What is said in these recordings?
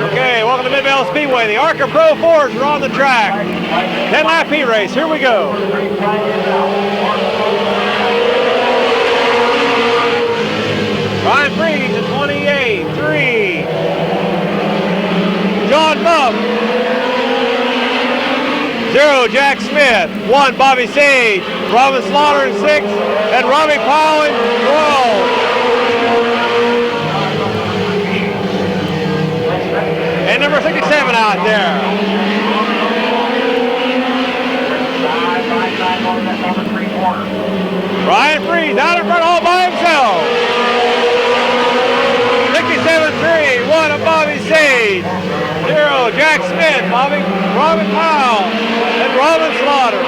Okay, welcome to Midvale Speedway. The ARCA Pro 4s are on the track. 10-lap heat race. Here we go. Ryan Freeze at 28, 3. John Bump. 0, Jack Smith. 1, Bobby Sage. Robin Slaughter in 6. And Robbie Powell in 12. And number 67 out there. Ryan Freeze out in front all by himself. 67-3, 1 of Bobby Sage. 0, Jack Smith, Robin Powell, and Robin Slaughter.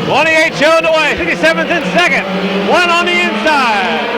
28 showing the way, 67's in second, 1 on the inside.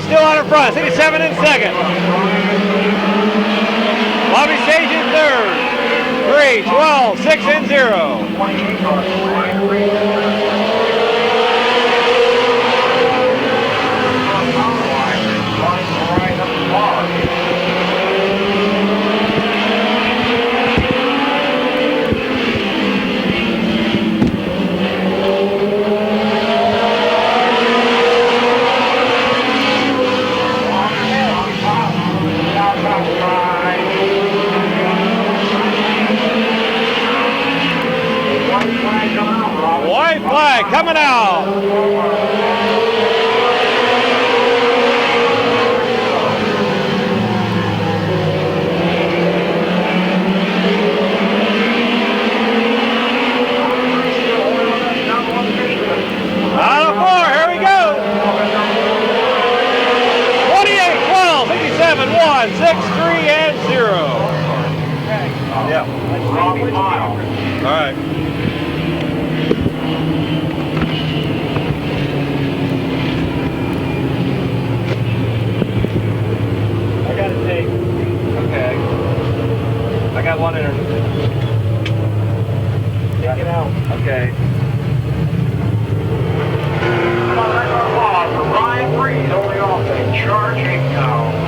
Still out in front, 67 in second. Bobby Sage in third. 3, 12, 6 and 0. White flag coming out. Out of 4, here we go. 28, 12, 57, 1, 6, 3, and 0. Yeah. All right. Okay. I got one in her. Take it out. Okay. For Ryan Freeze, only off and charging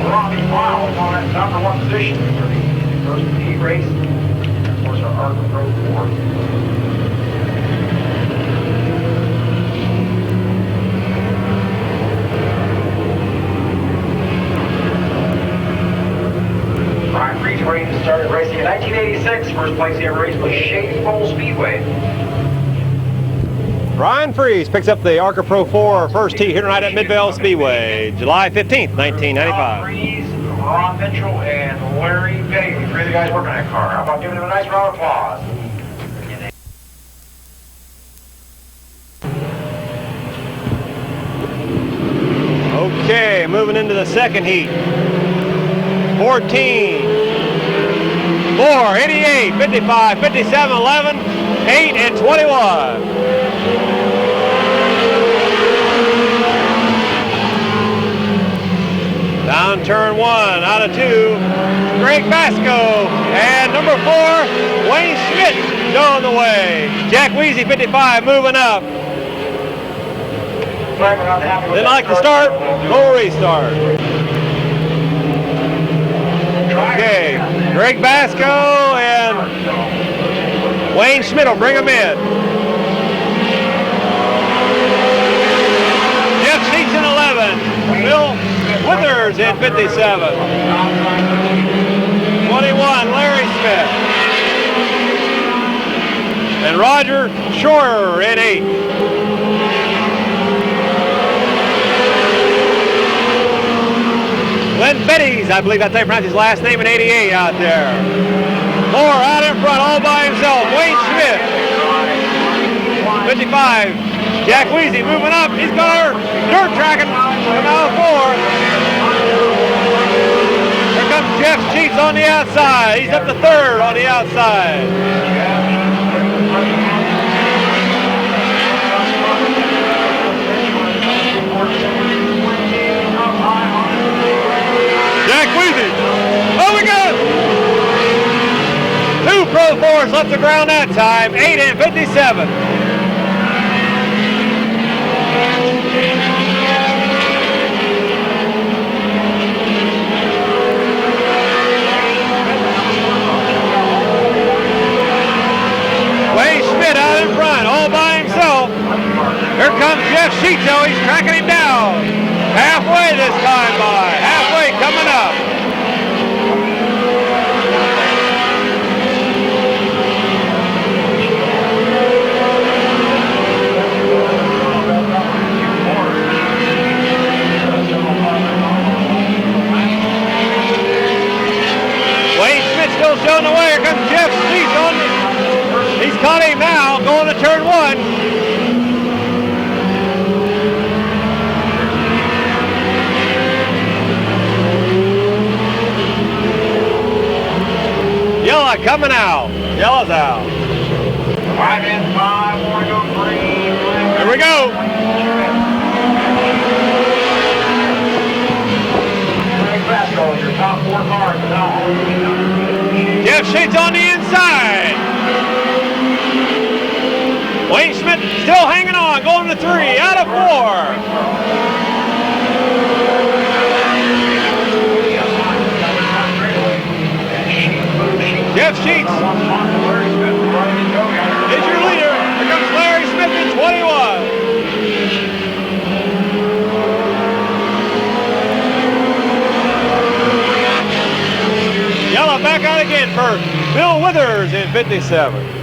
Robbie Powell on that number 1 position for the first heat race. Of course, our ARCA Pro 4. Ryan Freeze started racing in 1986. First place he ever raced was Shady Bowl Speedway. Ryan Freeze picks up the ARCA Pro 4 first heat here tonight at Midvale Speedway, July 15th, 1995. Freeze, Ron Mitchell, and Larry Bailey. 3 of the guys working on that car. How about giving him a nice round of applause? Okay, moving into the second heat. 14, 4, 88, 55, 57, 11, 8, and 21. Down turn 1, out of 2, Greg Basco, and number 4, Wayne Schmidt showing the way. Jack Weezy, 55, moving up. Didn't like the start, we'll restart. Okay, Greg Basco and Wayne Schmidt will bring him in. Jeff Sheets in 11, Bill Withers in 57. 21, Larry Smith. And Roger Shore in 8. Betty's, I believe that's how you pronounce his last name, in 88 out there. 4 out in front, all by himself. Wayne Schmidt. 55. Jack Weezy moving up. He's got her dirt tracking from out 4. Here comes Jeff Sheets on the outside. He's up to 3rd on the outside. Jack Weezy. Oh, we got 2 Pro 4s left the ground that time. 8 and 57. Wayne Schmidt out in front, all by himself. Here comes Jeff Sheets, though. He's tracking him down. Halfway this time by. Halfway coming up. Wayne Schmidt still showing the way. Here comes Jeff Sheets on the... He's caught him now, going to turn 1. Yellow coming out. Yellow's out. 5 and 5, more to go, green. Here we go. Your top 4 cars now. Jeff Sheets on the inside. Wayne Schmidt still hanging on, going to 3 out of 4. Jeff Sheets is your leader. Here comes Larry Smith in 21. Yellow back out again for Bill Withers in 57.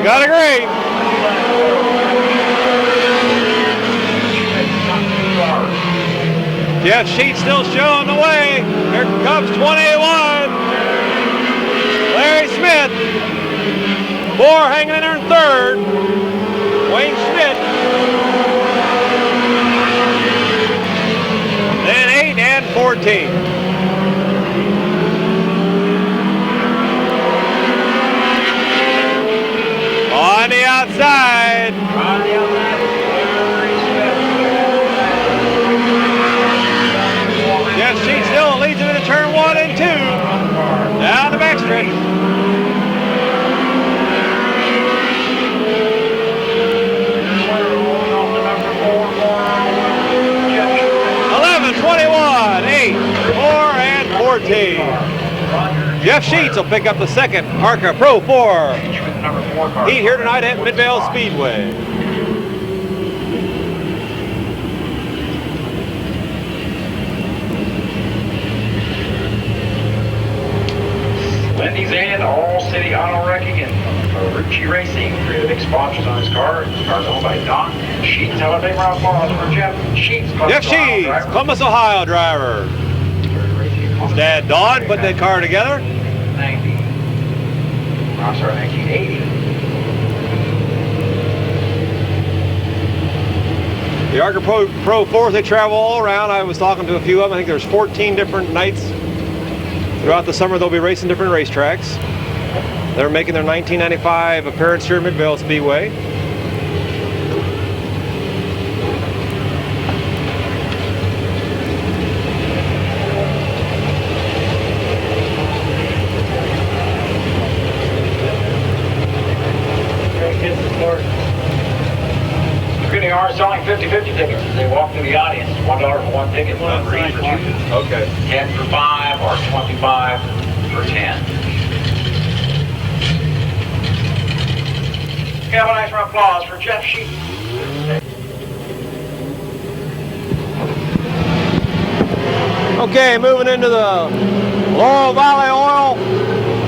Got a green. Jeff Sheets still showing the way. Here comes 21. Larry Smith. 4 hanging in there in 3rd. Wayne Schmidt. Then 8 and 14. On the outside. Jeff Sheets still leads him into turn 1 and 2. Down the backstretch. 11, 21, 8, 4, and 14. Jeff Sheets will pick up the 2nd ARCA Pro 4 heat here tonight at Midvale Speedway. Lindy's and All City Auto Wrecking and Rucci Racing, 3 of the big sponsors on his car. Car's owned by Don Sheets. How about they round applause for Jeff Sheets? Jeff Sheets, Columbus, Ohio driver. His dad, Don, put that car together. 1980. The ARCA Pro 4s, they travel all around. I was talking to a few of them. I think there's 14 different nights. Throughout the summer, they'll be racing different racetracks. They're making their 1995 appearance here at Midvale Speedway. They are selling 50-50 tickets. They walk through the audience. $1 for 1 ticket, one for each for 2. Okay. 10 for 5 or 25 for 10. Okay, have a nice round of applause for Jeff Sheets. Okay, moving into the Laurel Valley Oil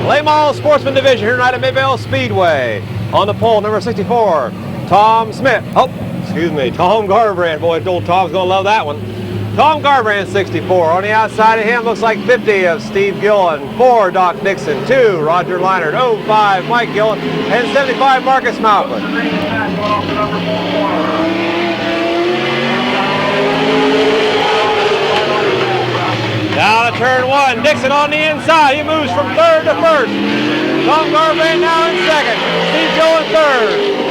Le Mans Sportsman Division here tonight at Midvale Speedway. On the pole, number 64, Tom Smith. Oh, excuse me, Tom Garbrandt. Boy, old Tom's gonna love that one. Tom Garbrandt, 64. On the outside of him, looks like 50 of Steve Gillen. 4, Doc Dixon. 2, Roger Leinert. 05, Mike Gillen. And 75, Marcus Malcolm. Down to turn 1, Dixon on the inside. He moves from 3rd to 1st. Tom Garbrandt now in 2nd. Steve Gillen 3rd.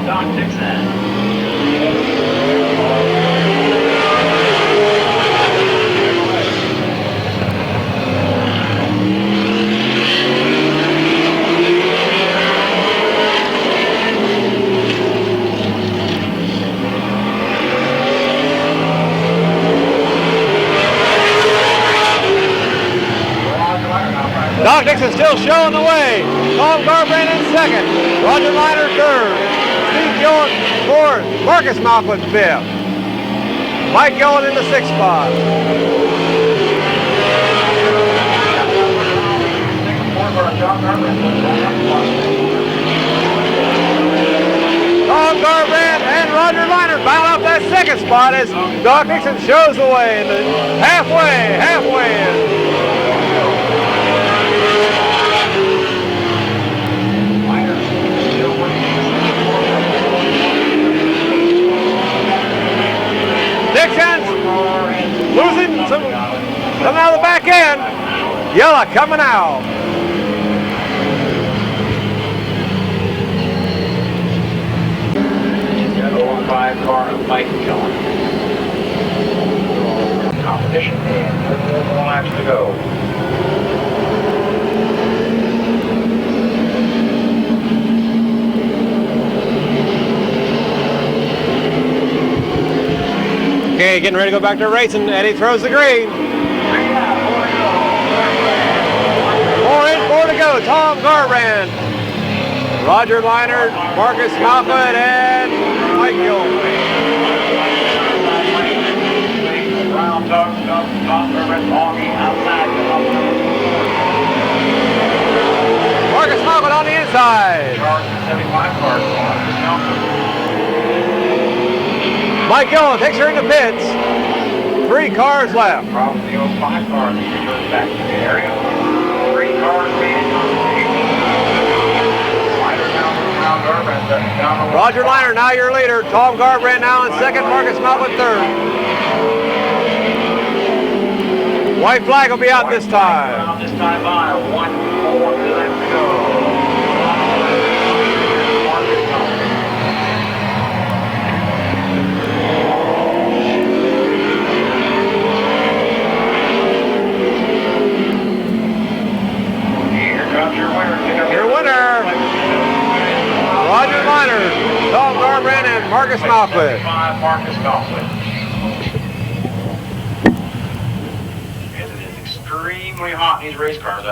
Doc Dixon. Doc Dixon still showing the way. Tom Garbrandt in 2nd. Roger Leinert 3rd. Steve Gillen 4th. Marcus Malcolm 5th. Mike Gillen in the 6th spot. Tom Garbrandt and Roger Leinert battle up that 2nd spot as Doc Dixon shows the way in the halfway in. Dixon's losing some coming out of the back end. Yella coming out. Got 05 car of Mike Gillen. Competition and 4 laps to go. Okay, getting ready to go back to racing. Eddie throws the green. 4 in, 4 to go. Tom Garbrandt, Roger Leinert, Marcus Malcolm, and Mike Gillen. Marcus Malcolm on the inside. Mike Gillen takes her into pits. 3 cars left. Probably the 05 car that returns back to the area. 3 cars being Roger Leinert now your leader. Tom Garbrandt now in 2nd. Marcus Malcolm 3rd. White flag will be out this time. This time by 1-4 left to go. Your winner, Roger Leinert, Tom Garbrandt, and Marcus Malcolm. Marcus Malcolm. It is extremely hot in these race cars.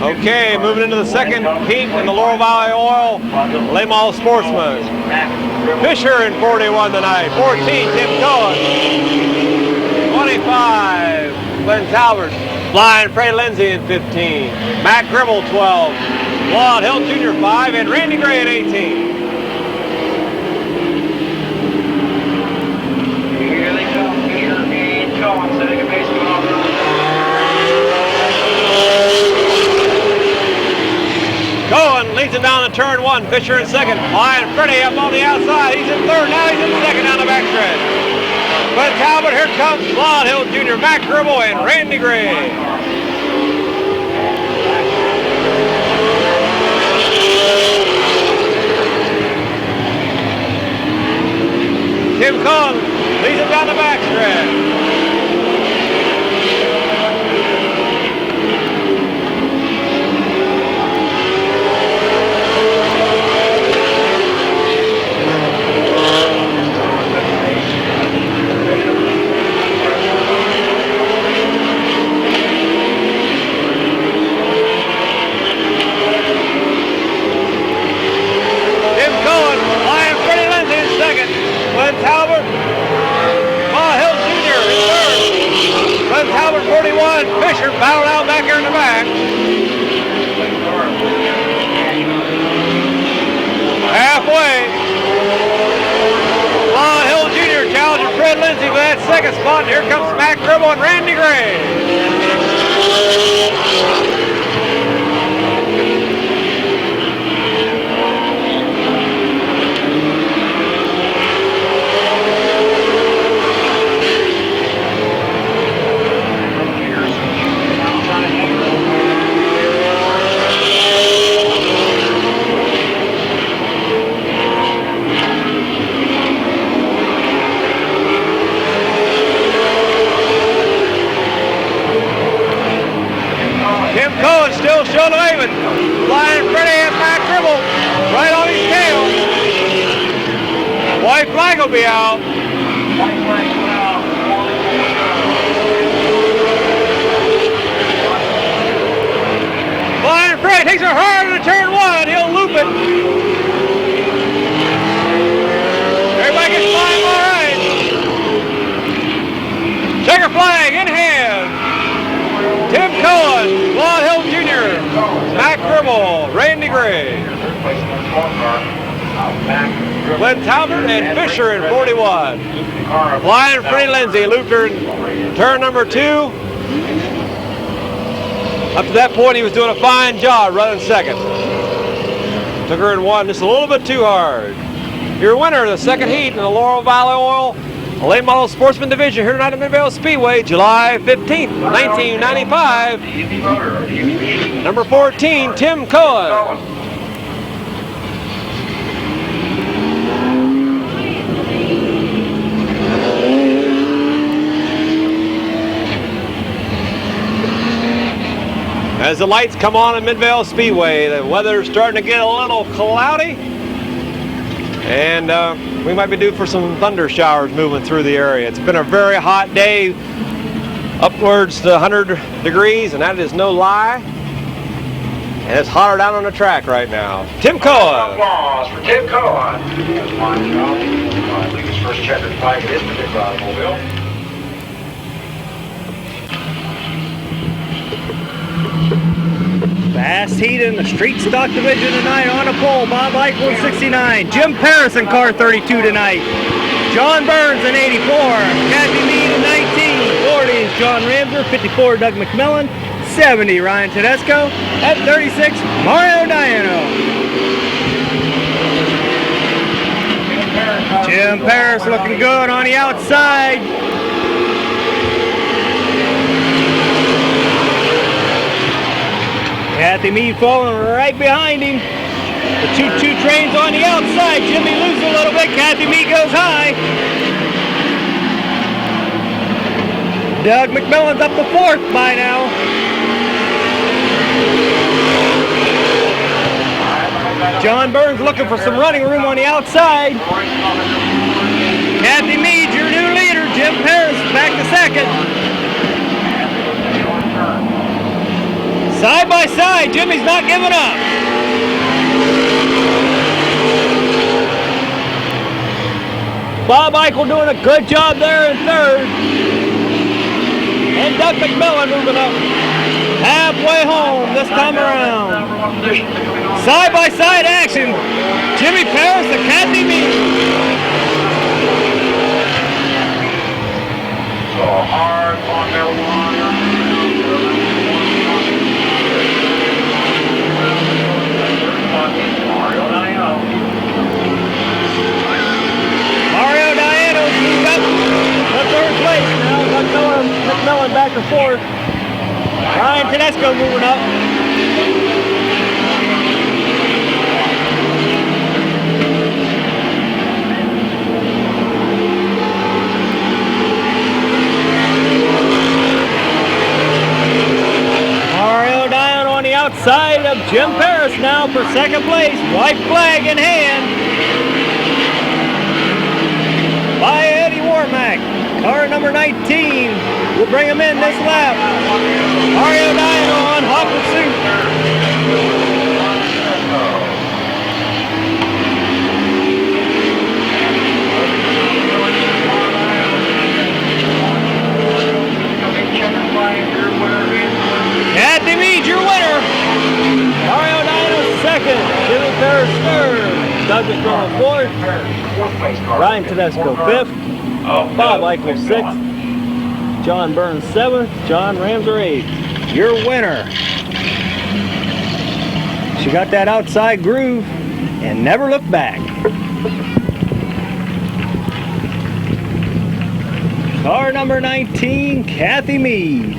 Okay, moving into the 2nd heat in the Laurel Valley Oil Le Mans Sportsman. Fisher in 41 tonight. 14, Tim Cohen. 25, Glenn Talbert. Flying Freddie Lindsay in 15. Matt Gribble 12. Claude Hill Jr. 5, and Randy Gray at 18. Here they come, Fisher and Cohen setting a pace going off. Cohen leads him down to turn 1. Fisher in 2nd. Flying Freddie up on the outside. He's in 3rd. Now he's in 2nd down the backstretch. But Talbot, here comes Claude Hill Jr., Matt Gribble, and Randy Gray. Tim Cohen leads him down the backstretch. Glenn Talbot, Hill Jr. second spot. Here comes Mac Gribble and Randy Gray. Tim Cohen still showing away with Flying Freddy and Mac Gribble right on his tail. White flag will be out. Flying Freddy takes her hard into turn one. He'll loop it. Everybody gets flying all right. Checker flag in hand. Tim Cohen, Claude Hill Jr., Mac Gribble, Randy Gray, Glenn Talbot, and Fisher in 41. Flying Freddie Lindsay looped her in turn number 2. Up to that point, he was doing a fine job running second. Took her in 1 just a little bit too hard. Your winner of the second heat in the Laurel Valley Oil Late Model Sportsman Division here tonight at Midvale Speedway, July 15th, 1995. Number 14, Tim Cohen. As the lights come on at Midvale Speedway, the weather's starting to get a little cloudy. And we might be due for some thunder showers moving through the area. It's been a very hot day, upwards to 100 degrees, and that is no lie. And it's hotter down on the track right now. Tim Cohen. Applause for Tim Cohen. That's fine job. I believe his first checkered flag in this particular automobile. Fast heat in the street stock division tonight. On a pole, Bob Eichel 69, Jim Paris in car 32 tonight, John Burns in 84, Kathy Mead in 19, 40 is John Ramser, 54 Doug McMillan, 70 Ryan Tedesco, at 36 Mario Diano. Jim Paris looking good on the outside. Kathy Mead falling right behind him. The choo-choo train's on the outside. Jimmy loses a little bit. Kathy Mead goes high. Doug McMillan's up to 4th by now. John Burns looking for some running room on the outside. Kathy Mead, your new leader. Jim Paris back to 2nd. Side by side, Jimmy's not giving up. Bob Eichel doing a good job there in 3rd. And Doug McMillan moving up halfway home this time around. Side by side action. Jimmy Paris and Kathy Mead. So hard on marijuana. Mario Diano's moved up to 3rd place now. McMillan back to 4th. Ryan Tedesco moving up. Mario Diano on the outside of Jim Paris now for 2nd place. White flag in hand by Eddie Warmack. Car number 19 will bring him in this lap. Mario Diano on hot pursuit. Kathy Mead, your winner. Mario Diano 2nd. Jimmy Paris 3rd. Doug McMillan 4th. Ryan Tedesco 5th. Bob Eichel 6th. John Burns 7th, John Ramser 8th. Your winner. She got that outside groove and never looked back. Car number 19, Kathy Mead.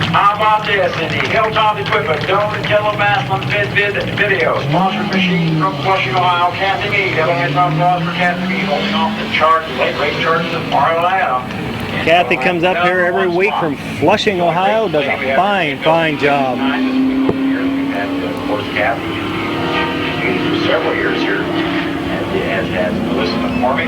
How about this? In the Hilltop Equipment, Dome and Jello Massman Mid-Vid video. Sponsored machine from Flushing, Ohio, Kathy Mead. Have a hand on applause for Kathy Mead. Holding off the charges, late race charges of Atlanta. Kathy comes up here every week from Flushing, Ohio. Does a fine, fine job. We've had, of course, Kathy for several years here, and has listened to for me.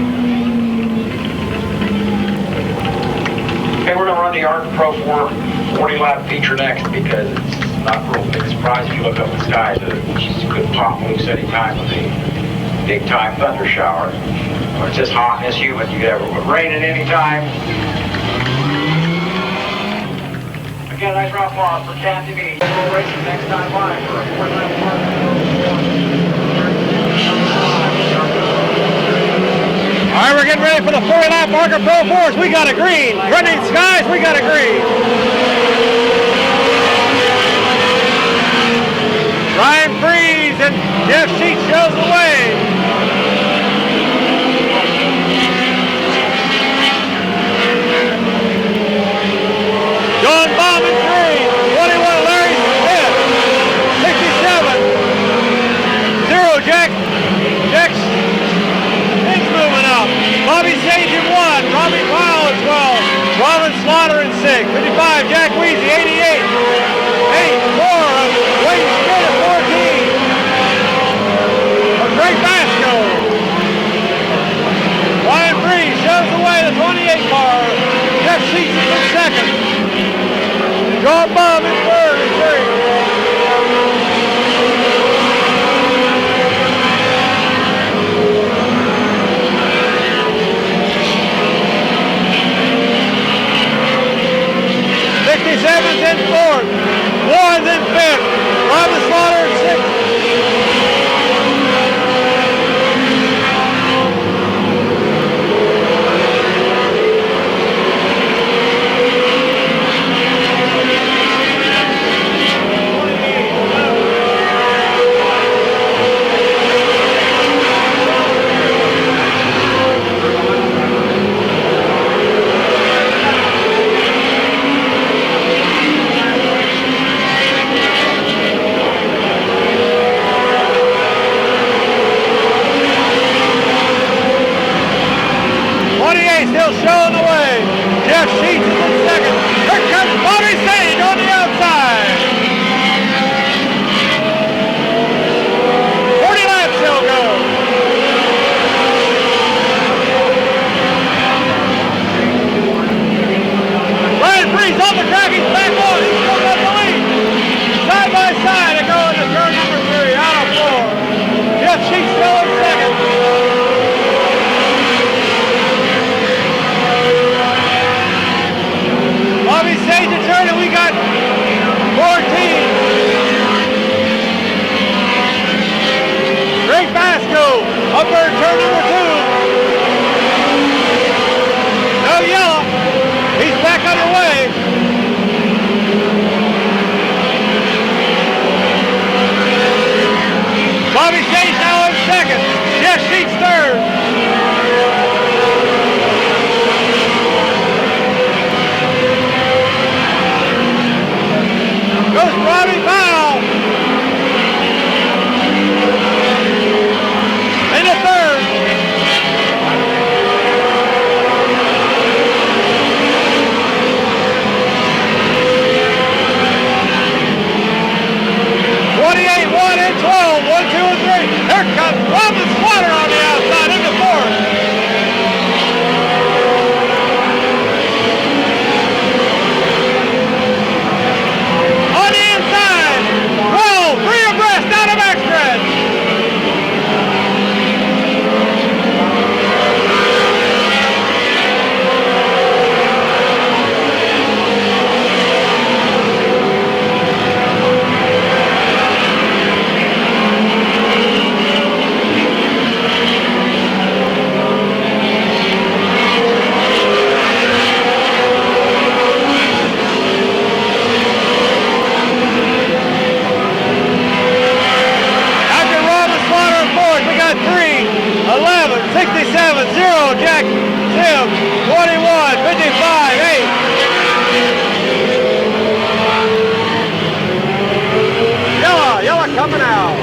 Okay, we're going to run the ARC Pro 4 40-lap feature next because it's not a real big surprise if you look up the sky. She's a good pop move setting time with a big-time thunder shower. When it's this hot and this humid, you could have it rain at any time. Again, nice round of applause for Kathy Mead. We'll race you next time live for a 40-lap ARC All right, we're getting ready for the 40-lap Parker Pro 4s. We got a green. Running skies, we got a green. Ryan Freeze and Jeff Sheets shows the way. John Baum in 3. 21 Larry Smith. 67. 0 Jack's moving up. Bobby Sage in 1. Robbie Powell in 12. Robin Slaughter in 6. 55 Jack Weezy 88. 8 4 Wayne Smith at 14. A great Basco. Ryan Freeze shows the way, the 28 car. Jeff Sheets is in 2nd. John Baum in 3rd and 3. Seventh and 4th, Warren's in 5th, Robin Slaughter in 6th. Still showing the way. Jeff Sheets is in 2nd. Here comes Bobby Sage on the outside. 40 laps he'll go. Ryan Freeze on the track. He's back on. He's still got the lead. Side by side they go into turn number 3 out of 4. Jeff Sheets still in 2nd. 0, Jack Sims, 21, 55, 8. Yella coming out.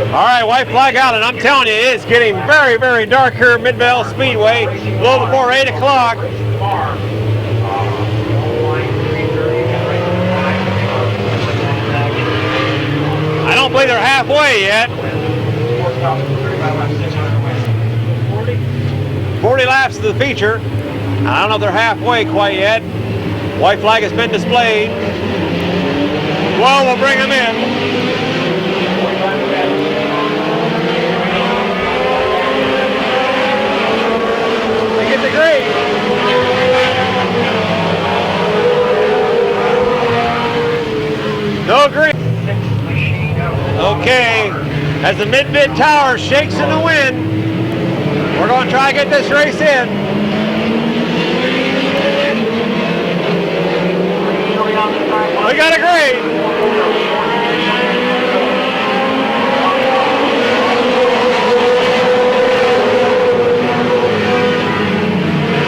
All right, white flag out, and I'm telling you, it's getting very, very dark here at Midvale Speedway, a little before 8 o'clock. I don't believe they're halfway yet. 40 laps to the feature. I don't know if they're halfway quite yet. White flag has been displayed. Well, we'll bring them in. They get the green. No green. Okay, as the Mid-Vid tower shakes in the wind, we're going to try to get this race in. We got a green.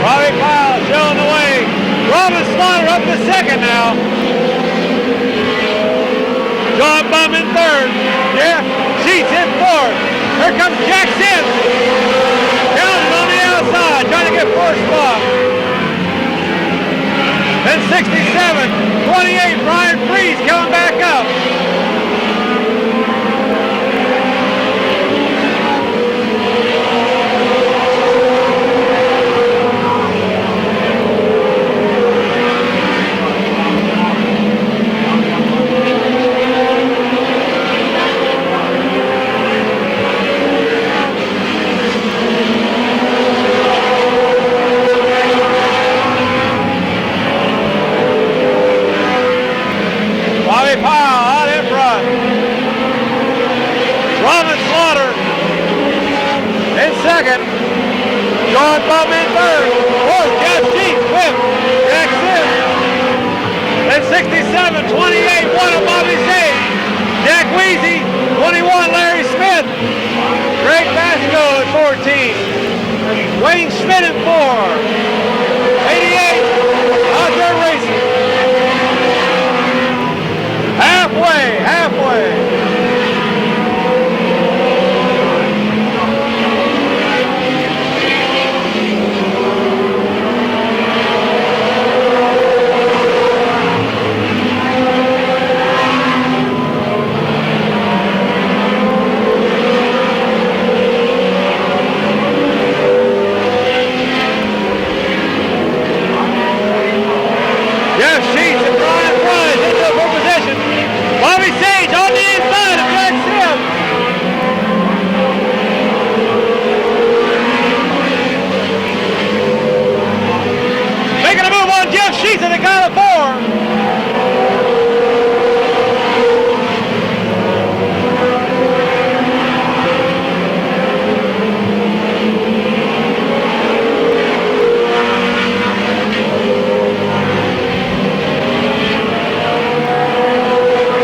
Robbie Pyle showing the way. Robin Slaughter up to second now. John Bum in third. Yeah, Sheets in fourth. Here comes Jack Sims. Counting on the outside, trying to get fourth spot. Then 67, 28, Brian Freeze coming back up. Second, John Bum in third, fourth, Jeff Sheets, fifth, Jack Sims, then 67, 28, one of Bobby Sage, Jack Weezy, 21, Larry Smith, Greg Basco at 14, Wayne Schmidt at 4, 88, Outdoor Racing, halfway. Sheets in the count of 4.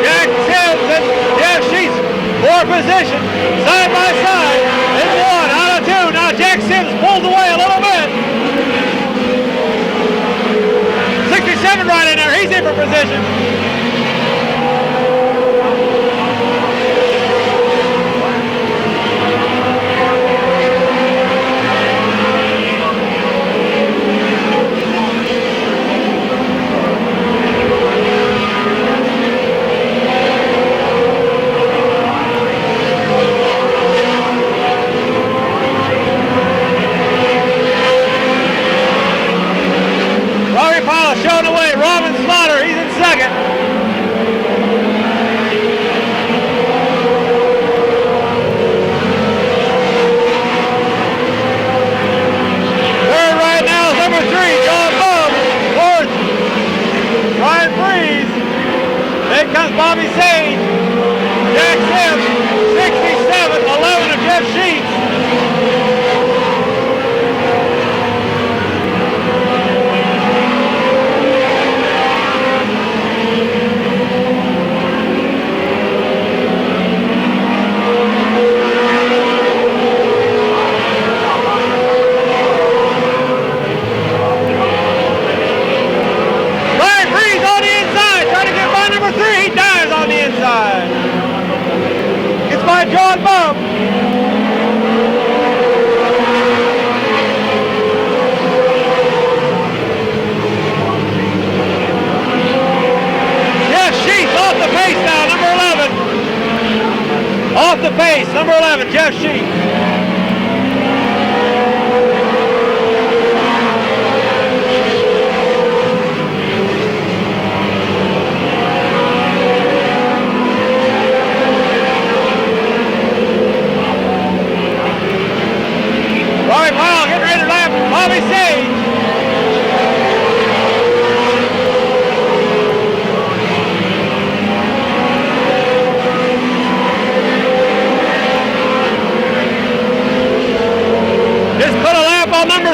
Jack Sims and Jeff Sheets, 4 position, side by side, in 1, out of 2. Now Jack Sims pulls away a little bit. 67 right in there, he's in for position. Showing away, Robin Slaughter, he's in second. Third right now is number 3, John Bum. Fourth, Brian Freeze. Then comes Bobby Sage. Jack Sims, 67, 11 of Jeff Sheets.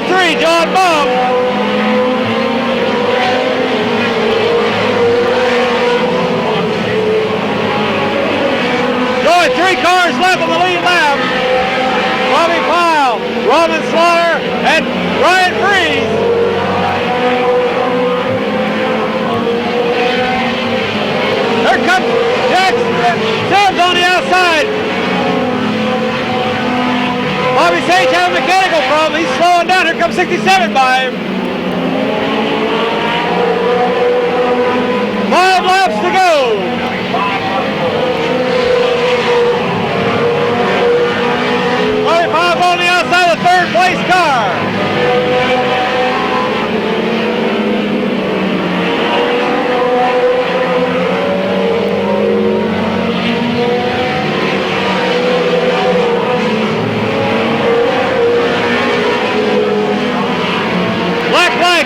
3, John Bum. Only 3 cars left on the lead lap. Bobby Pyle, Robin Slaughter, and Ryan Freeze. Here comes Jack Sims on the outside. Bobby Sage has a mechanical problem. He's slowing down. Here comes 67 by him. 5 laps to go. Bobby Pyle on the outside of the 3rd place car.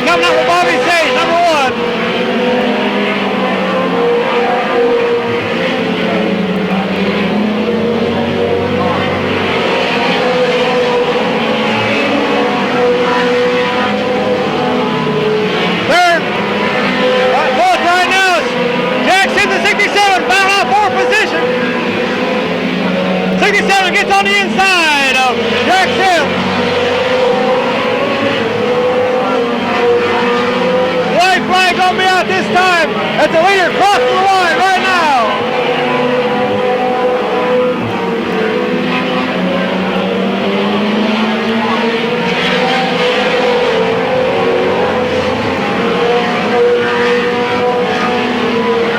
Coming up with Bobby Sage, number 1. Third, fourth right now is Jack Sims at 67, found out 4th position. 67 gets on the inside of Jack Sims. Flag gonna be out this time as the leader crosses the line right now.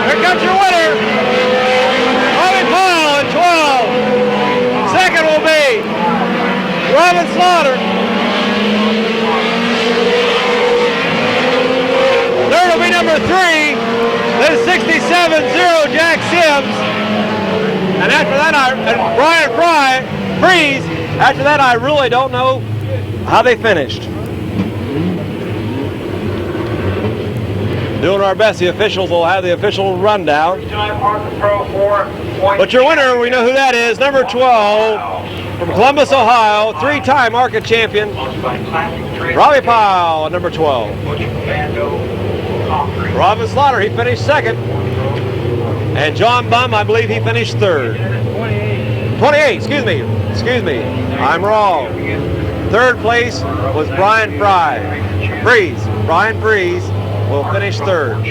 Here comes your winner, Bobby Pyle at 12. Second will be Robin Slaughter. Number 3, that is 67-0 Jack Sims. And after that, and Brian Freeze. After that, I really don't know how they finished. Doing our best. The officials will have the official rundown. But your winner, we know who that is. Number 12 from Columbus, Ohio, 3-time market champion, Robbie Pyle, number 12. Robin Slaughter, he finished 2nd. And John Bum, I believe he finished 3rd. 28, excuse me. I'm wrong. 3rd place was Brian Freeze. Brian Freeze will finish 3rd.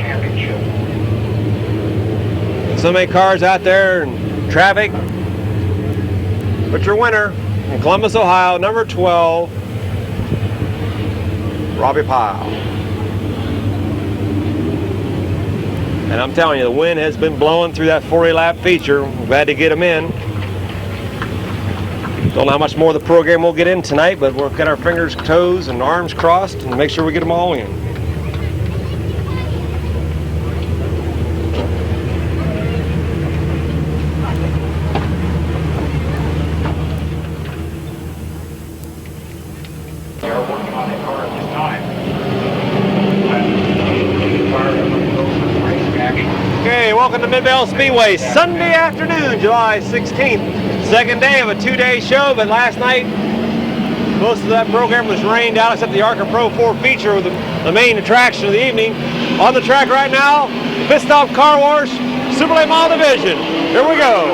So many cars out there and traffic. But your winner in Columbus, Ohio, number 12, Robbie Pyle. And I'm telling you, the wind has been blowing through that 40-lap feature. We've had to get them in. Don't know how much more of the program we'll get in tonight, but we'll get our fingers, toes, and arms crossed and make sure we get them all in. Welcome to Midvale Speedway, Sunday afternoon, July 16th. Second day of a 2-day show, but last night most of that program was rained out except the ARCA Pro 4 feature with the main attraction of the evening. On the track right now, Pit Stop Car Wash, Super Late Model Division. Here we go.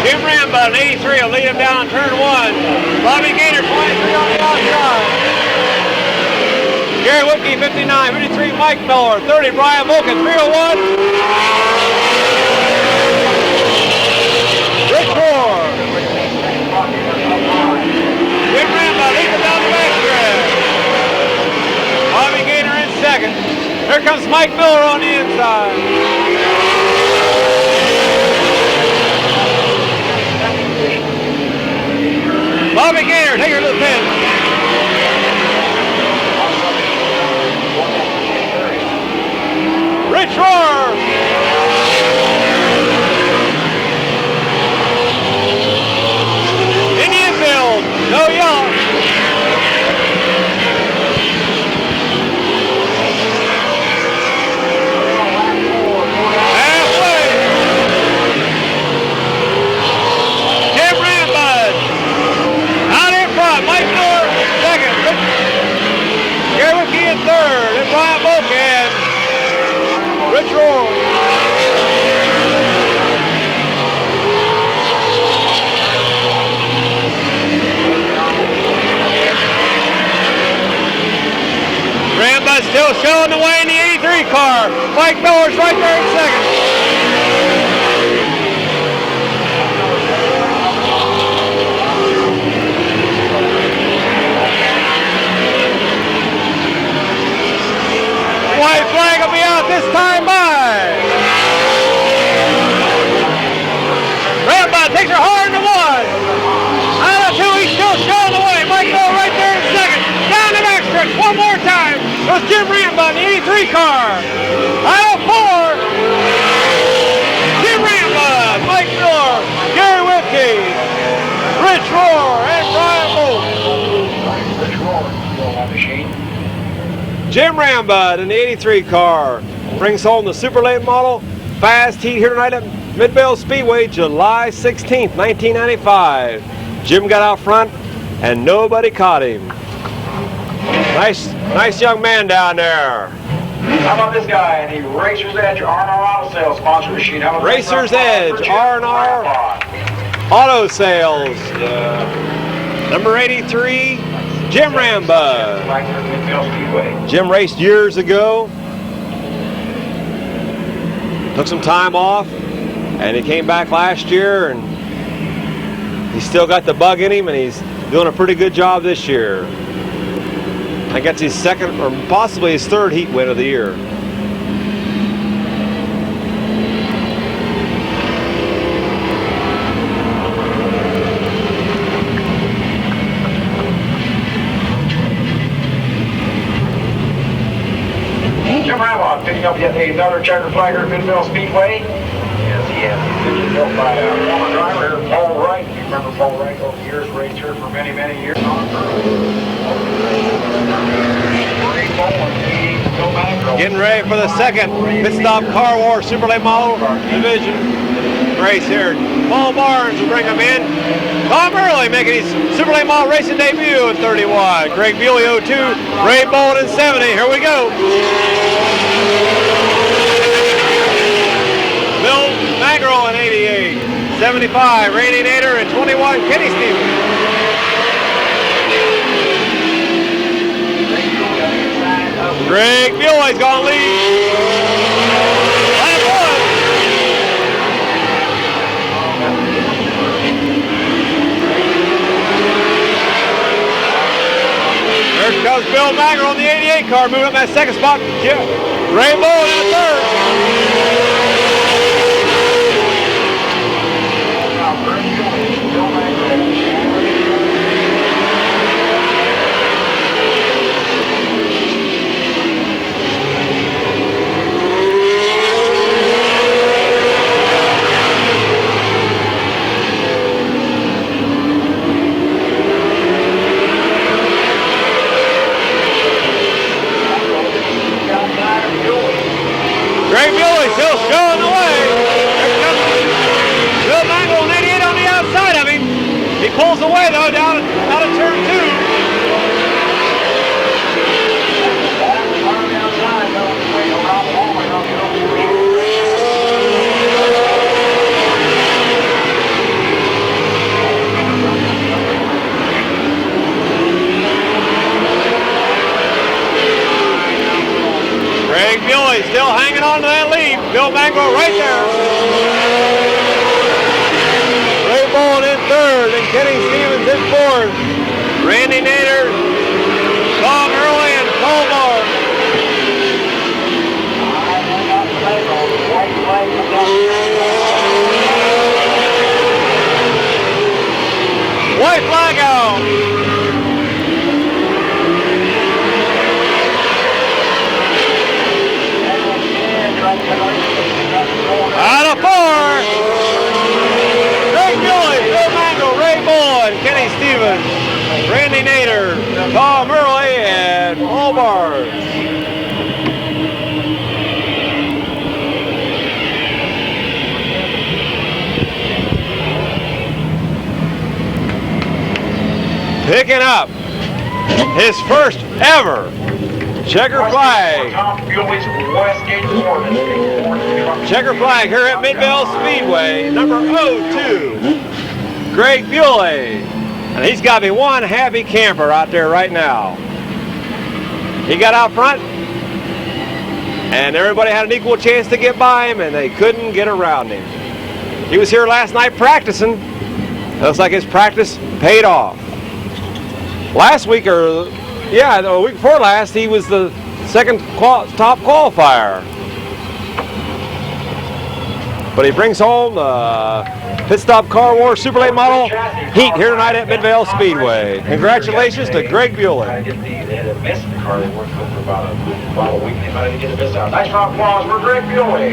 Jim Rambo, 83, will lead him down turn 1. Bobby Gator, 23 on the outside. Gary Whitney, 59, 53, Mike Miller, 30, Brian Vulcan, 301. Rick Moore. Jim Rambo leads it down the backstretch. Bobby Gator in 2nd. Here comes Mike Miller on the inside. Bobby Gator, take her to the pit. Rich Roar! Indian build, no yellow. Halfway. Jim Rambo still showing the way in the 83 car. Mike Miller's right there in second. White flag will be out this time by. Rambot takes her hard in the 1. Out of 2, he's still showing the way. Mike Miller right there in second. Down the backstretch one more time. There's Jim Rambot in the 83 car. Out of 4. Jim Rambot, Mike Miller, Gary Whitkey, Rich Rohr, and Brian Bolt. Rich Rohr still on the machine. Jim Rambot in the 83 car brings home the super late model fast heat here tonight at Midvale Speedway, July 16th, 1995. Jim got out front and nobody caught him. Nice young man down there. How about this guy in the Racer's Edge R&R Auto Sales sponsor machine? How about Racer's Edge R&R Auto Sales. Number 83, Jim Rambot. Right here at Midvale Speedway. Jim raced years ago. Took some time off, and he came back last year, and he's still got the bug in him, and he's doing a pretty good job this year. I guess his second or possibly his third heat win of the year. Jim Rambot picking up yet another checker flag here at Midvale Speedway. Yes, he has. He's built by a former driver here, Paul Wright. You remember Paul Wright over the years, raced here for many, many years. Getting ready for the second Pit Stop Car War Super Late Model Division race here. Paul Barnes will bring him in. Tom Early making his Super Late Model racing debut in 31. Greg Bewley 02, Ray Bowen in 70. Here we go. Bill Magro in 88. 75, Randy Nader in 21, Kenny Stevens. Greg Bewley's gonna lead. Lap 1. There comes Bill Magro on the 88 car, moving up that second spot. Ray Bowen in the third. Greg Bewley still showing the way. There comes Bill Mangle on 88 on the outside of him. He pulls away though down out of turn 2. Greg Bewley still hanging on to that lead. Bill Magro right there. Ray Bowen in third and Kenny Stevens in fourth. Randy Nader, Tom Early, and Paul Barnes. White flag out. Out of 4. Greg Bewley, Bill Mangle, Ray Bowen, Kenny Stevens, Randy Nader, Tom Early, and Paul Barnes. Picking up his first ever checker flag. Checker flag here at Midvale Speedway, number 02, Greg Bewley. And he's got me one happy camper out there right now. He got out front, And everybody had an equal chance to get by him, and they couldn't get around him. He was here last night practicing. Looks like his practice paid off. Last week, or yeah, the week before last, he was the second top qualifier. But he brings home the Pit Stop Car War Super Late Model Heat here tonight at Midvale Speedway. Congratulations to Greg Bueller. They had a mess in the car. They worked for about a week. They might have get the best out. Nice round of applause for Greg Bueller.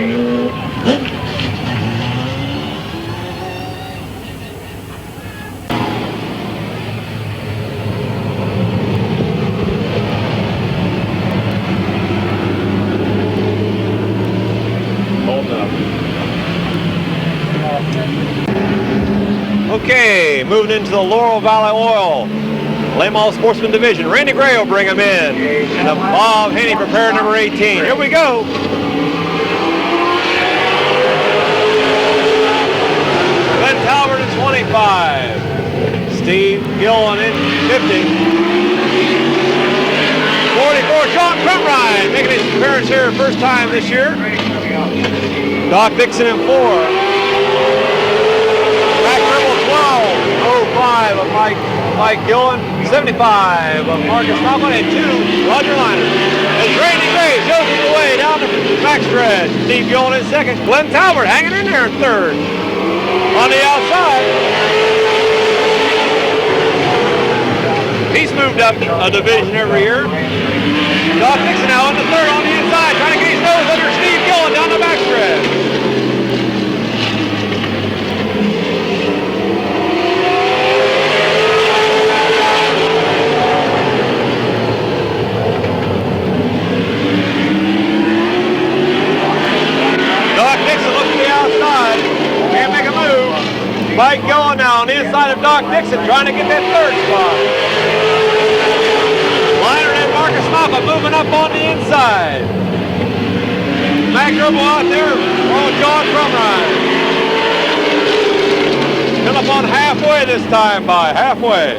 Okay, moving into the Laurel Valley Oil Late Model Sportsman Division. Randy Gray will bring him in. And Bob Haney prepare number 18. Here we go. Glenn Talbert at 25. Steve Gillen in 50. 44, Sean Crumrine making his appearance here first time this year. Doc Dixon in 4. 05 of Mike Gillen, 75 of Marcus Malcolm, and 2 Roger Liner. As Randy Gray shows the way down the backstretch. Steve Gillen in second. Glenn Talbert hanging in there in third. On the outside, he's moved up a division every year. Doc Dixon now in the third on the inside, trying to get his nose under Steve Gillen down the backstretch. Mike Gillen now on the inside of Doc Dixon, trying to get that third spot. Liner and Marcus Malcolm moving up on the inside. Mac Gribble out there on John Crumrine. Still up on halfway this time by halfway.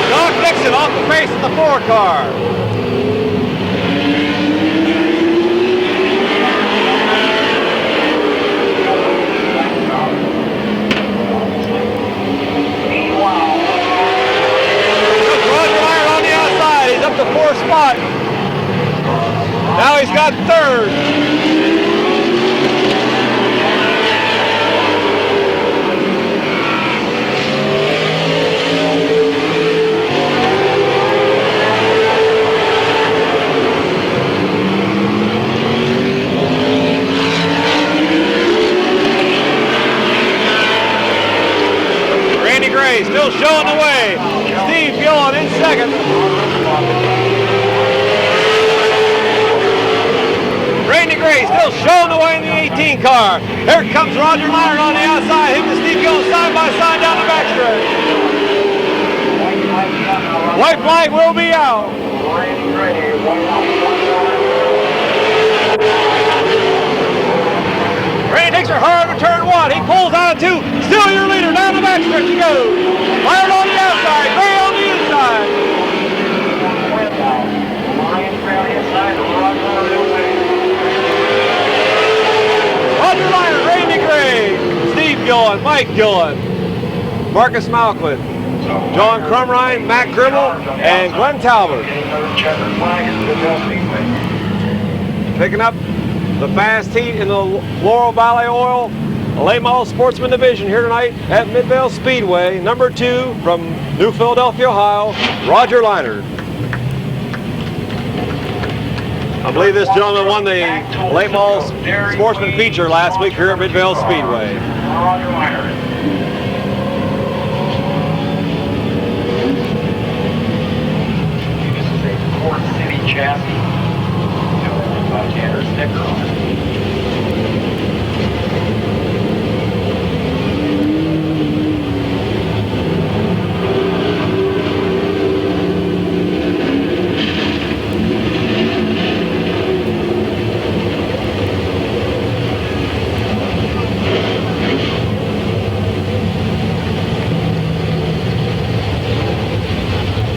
Doc Dixon off the pace of the 4 car. Up to 4th spot. Now he's got 3rd. Randy Gray still showing the way. Steve Gillen in second. Randy Gray still showing the way in the 18 car. Here comes Roger Liner on the outside. Him and Steve Gillen side by side down the backstretch. White flag will be out. Randy takes her hard to turn 1. He pulls out of 2. Still your leader. Down the backstretch he goes. Liner on the outside. Gray on the inside. Roger Liner, Randy Gray, Steve Gillen, Mike Gillen, Marcus Malquin, John Crumrine, Matt Gribble, and Glenn Talbot. Picking up the fast heat in the Laurel Valley Oil Late Model Sportsman Division here tonight at Midvale Speedway. Number 2 from New Philadelphia, Ohio, Roger Liner. I believe this gentleman won the Late Model Sportsman feature last week here at Midvale Speedway. Roger Liner. This is a Ford City chassis. Tanner sticker on it.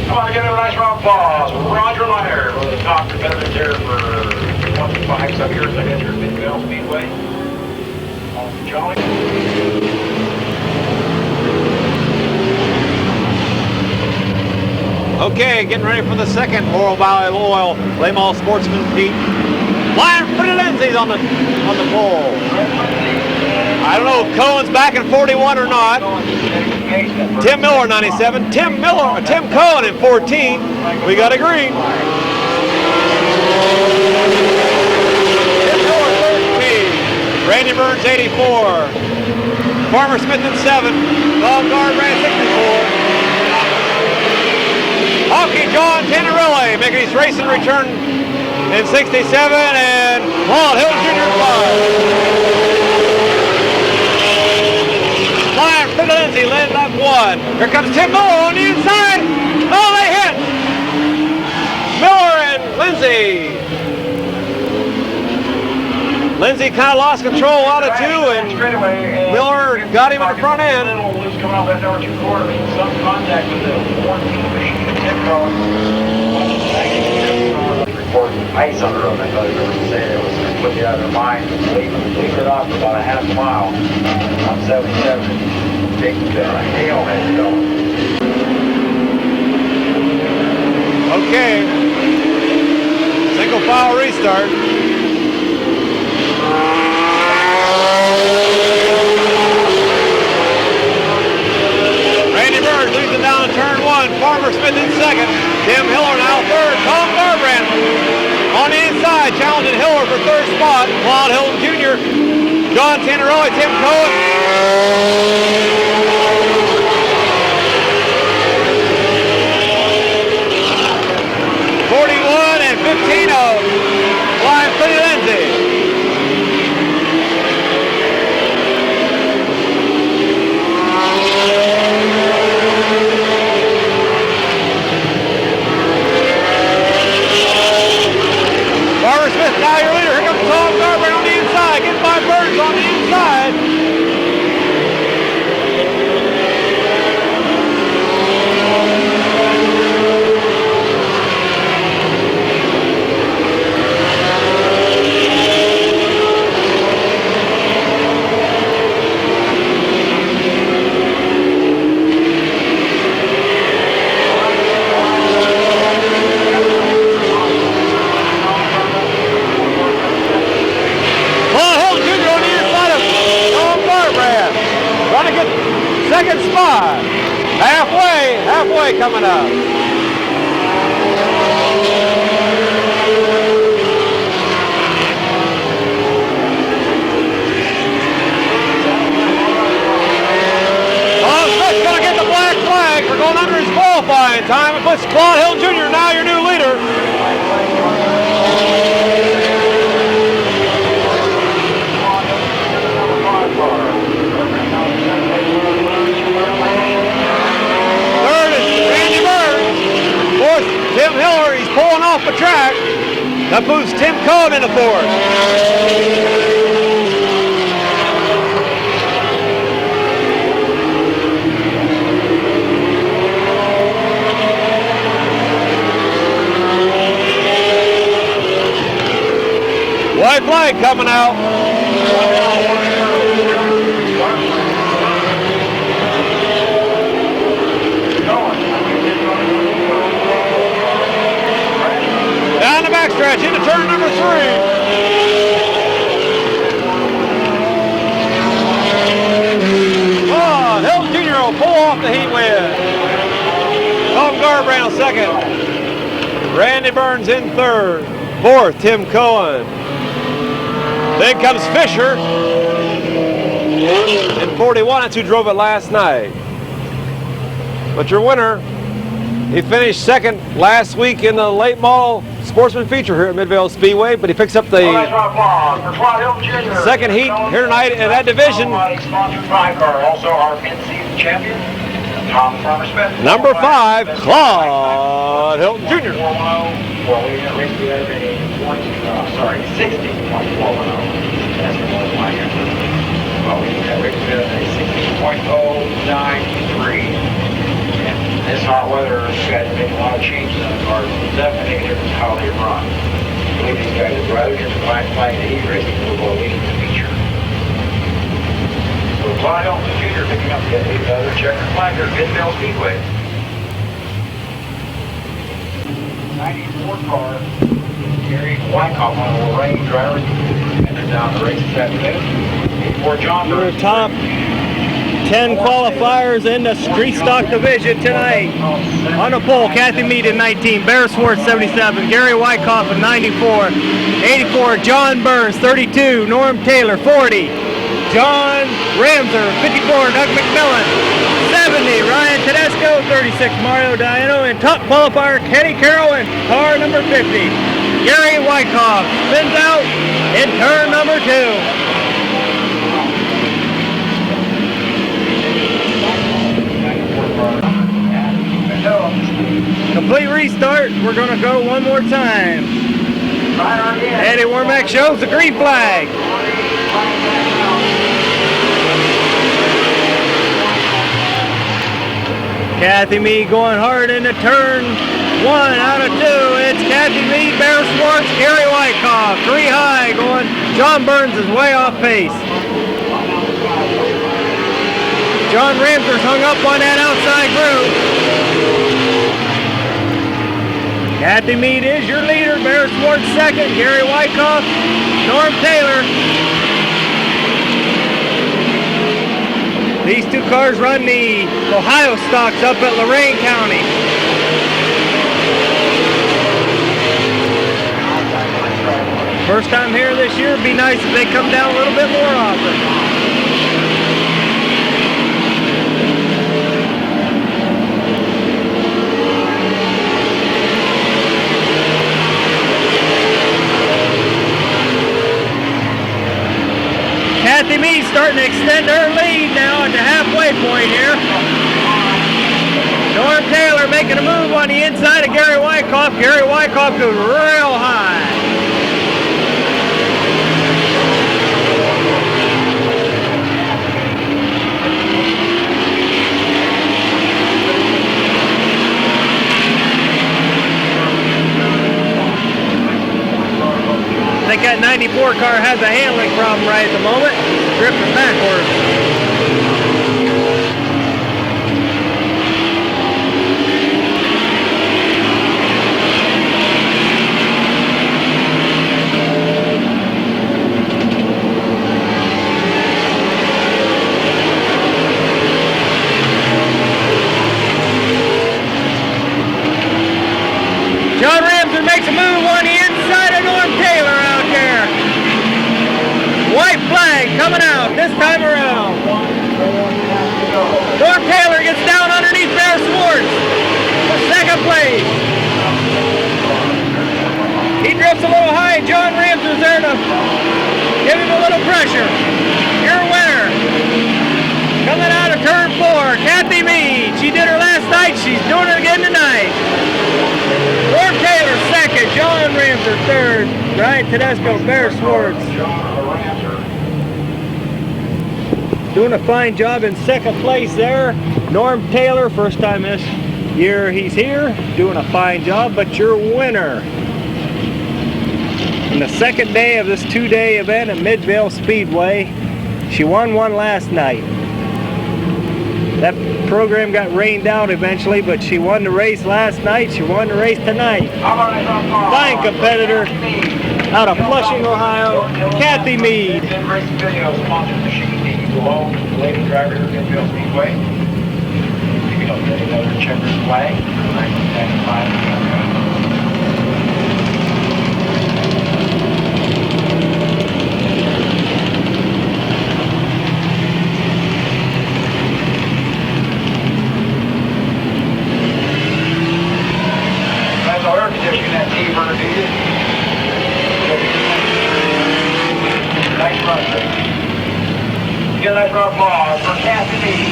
Come on, give him a nice round of applause. applause. Roger Leiter, one of the top competitors there for 25 some years, I guess, here at Mid-Vid Speedway. Jolly. Okay, getting ready for the second Laurel Valley Oil Late Model Sportsman Heat. Flying Pretty Lindsay's on the pole. I don't know if Cohen's back in 41 or not. Tim Miller 97. Tim Cohen in 14. We got a green. Tim Miller 13. Randy Burns 84. Farmer Smith in 7. Bob Garbrandt 64. Hockey John Tannerilli making his racing return in 67, and Claude Hill Jr. 5. Flying Pretty Lindsay led up 1. Here comes Tim Miller on the inside. Oh, they hit! Miller and Lindsay. Lindsay kind of lost control out of 2, and Miller got him in the front end. Coming off that number 2 quarter, some contact with the 14 machine tip car. Reporting ice on the road. I thought he was saying it was completely out of their mind. Leave it off for about a half mile on 77. Big hail had going. Okay. Single file restart. Losing down to turn 1. Farmer Smith in 2nd. Tim Hiller now 3rd. Tom Garbrandt on the inside, challenging Hiller for 3rd spot. Claude Hilton Jr., John Tannerilli, Tim Cohen. 41 and 15 of Flying Pretty Lindsay. Now your leader, here comes Tom Garbrandt on the inside, getting by Burns on the inside. Second spot. Halfway coming up. Smith's gonna get the black flag for going under his qualifying time. It puts Claude Hill Jr. now your new leader. Tim Hiller, he's pulling off the track. That moves Tim Cohen into 4th. White flag coming out. Down the backstretch into turn number 3. Oh, Hilton Jr. will pull off the heat win. Tom Garbrandt on 2nd. Randy Burns in 3rd. 4th, Tim Cohen. Then comes Fisher in 41. That's who drove it last night. But your winner, he finished 2nd last week in the late model sportsman feature here at Midvale Speedway, but he picks up the 2nd heat here tonight in that division. Also our in-season champion, Tom Farmer Smith. Number 5, Claude Hilton Jr. 410. Well, we got race 60.410. That's the one line here. Well, we got race 60.093. And this hot weather numbers. You guys have made a lot of changes on the cars. Definitely a difference how they run. I believe these guys would rather just fly the heat racing than go leading the feature. So Clyde on the Jr. picking up yet another checker flag here at Mid-Vid Speedway. 94 car. Gary Wyckoff, one of the Lorraine drivers, entered down the race this afternoon. 84 John Your top 10 qualifiers in the street stock division tonight. On the pole, Kathy Mead in 19, Bear Swartz 77, Gary Wyckoff in 94, 84 John Burns 32, Norm Taylor 40, John Ramser 54, Doug McMillan 70, Ryan Tedesco 36, Mario Diano, and top qualifier Kenny Carroll in car number 50. Gary Wyckoff spins out in turn number 2. Complete restart. We're going to go one more time. Eddie Warmack shows the green flag. Kathy Mead going hard into turn 1 out of 2. It's Kathy Mead, Bear Swartz, Gary Wyckoff. 3 high going. John Burns is way off pace. John Ramser's hung up on that outside group. Kathy Mead is your leader. Bear Swartz second. Gary Wyckoff, Norm Taylor. These two cars run the Ohio stocks up at Lorain County. First time here this year. It'd be nice if they come down a little bit more often. Kathy Mead starting to extend her lead now at the halfway point here. Norm Taylor making a move on the inside of Gary Wyckoff. Gary Wyckoff goes real high. I think that 94 car has a handling problem right at the moment. Drifting backwards. John Ramser makes a move on the inside of Norm Taylor out there. White flag coming out this time around. Norm Taylor gets down underneath Bear Swartz for second place. He drifts a little high. John Ramser's there to give him a little pressure. Your winner, coming out of turn 4, Kathy Mead. She did her last night. She's doing it again tonight. Norm Taylor second, John Ramser third, Ryan Tedesco, Bear Swartz. Doing a fine job in second place there. Norm Taylor, first time this year he's here, doing a fine job, but your winner in the second day of this 2-day event at Midvale Speedway. She won one last night. That program got rained out eventually, but she won the race last night. She won the race tonight. Fine competitor out of Flushing, Ohio, Kathy Mead. Lady driver here at Mid-Vid Speedway. Picking up another checkered flag. 1995. Nice run, sir. Get a nice round of applause for Kathy Mead.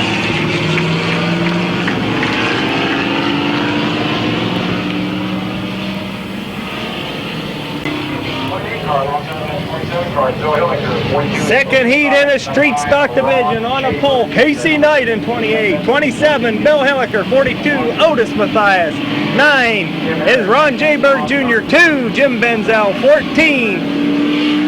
Car, long time 27 car. cars. Bill Hilliker, 42. Second heat in the street stock division on a pole, Casey Knight in 28. 27, Bill Hilliker. 42, Otis Mathias. 9 is Ron Jayberg Jr. 2, Jim Benzel. 14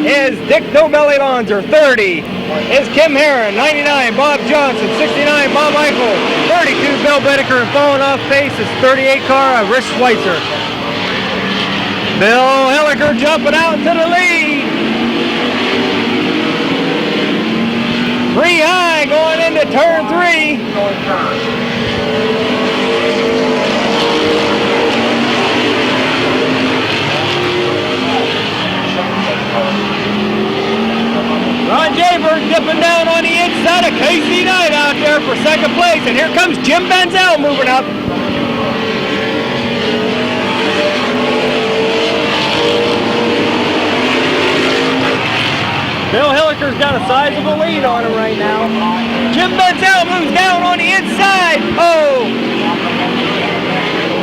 is Dick Nobelli Lonzer. 30 is Kim Herron. 99, Bob Johnson. 69, Bob Eichel. 32, Bill Bedecker. And falling off pace is 38 car, Rich Schweitzer. Bill Hilliker jumping out to the lead. 3 high going into turn 3. Ron Jayberg dipping down on the inside of Casey Knight out there for second place. And here comes Jim Benzel moving up. Bill Hilliker's got a sizable lead on him right now. Jim Benzel moves down on the inside. Oh!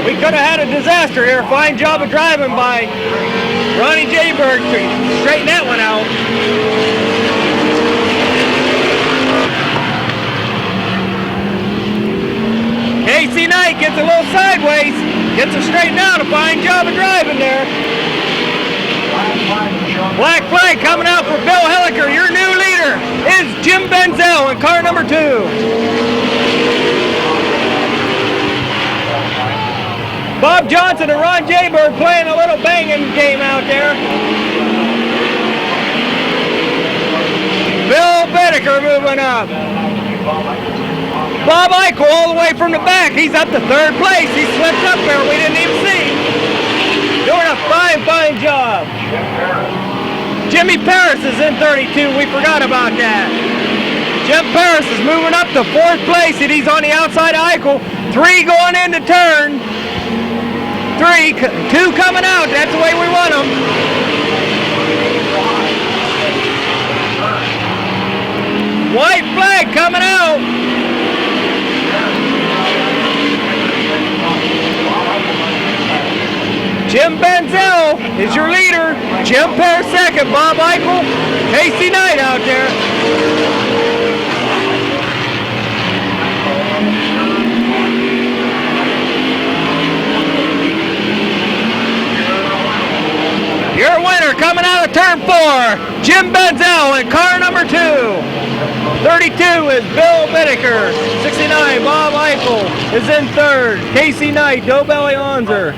We could have had a disaster here. Fine job of driving by Ronnie Jayberg to straighten that one out. Casey Knight gets a little sideways. Gets it straightened out. A fine job of driving there. Black flag coming out for Bill Hilliker. Your new leader is Jim Benzel in car number 2. Bob Johnson and Ron Jayberg playing a little banging game out there. Bill Bedecker moving up. Bob Eichel all the way from the back. He's up to 3rd place. He slipped up there. We didn't even see. Doing a fine job. Jimmy Paris is in 32. We forgot about that. Jim Paris is moving up to 4th place, and he's on the outside of Eichel. 3 going into turn 3. 2 coming out. That's the way we want them. White flag coming out. Jim Benzel is your leader. Jim Paris second. Bob Eichel, Casey Knight out there. Your winner coming out of turn 4, Jim Benzel in car number 2. 32 is Bill Bedecker. 69, Bob Eichel is in 3rd. Casey Knight, Dobelli Lonzer.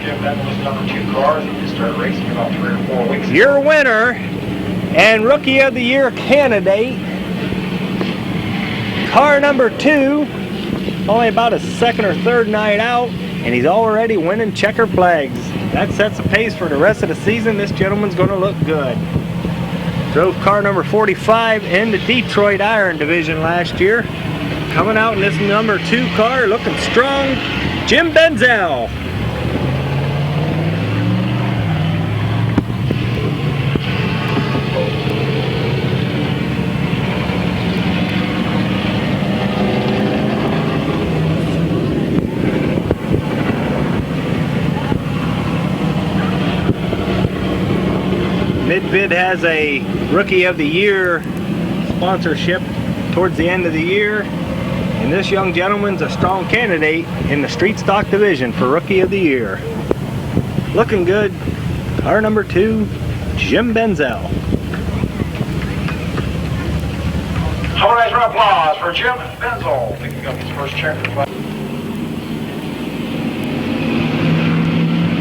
Your winner and Rookie of the Year candidate, car number 2. Only about his 2nd or 3rd night out, and he's already winning checker flags. That sets the pace for the rest of the season. This gentleman's going to look good. Drove car number 45 in the Detroit Iron Division last year. Coming out in this number 2 car, looking strong, Jim Benzel. Mid-Vid has a Rookie of the Year sponsorship towards the end of the year, and this young gentleman's a strong candidate in the street stock division for Rookie of the Year. Looking good. Car number 2, Jim Benzel. How nice round of applause for Jim Benzel picking up his first checker flag.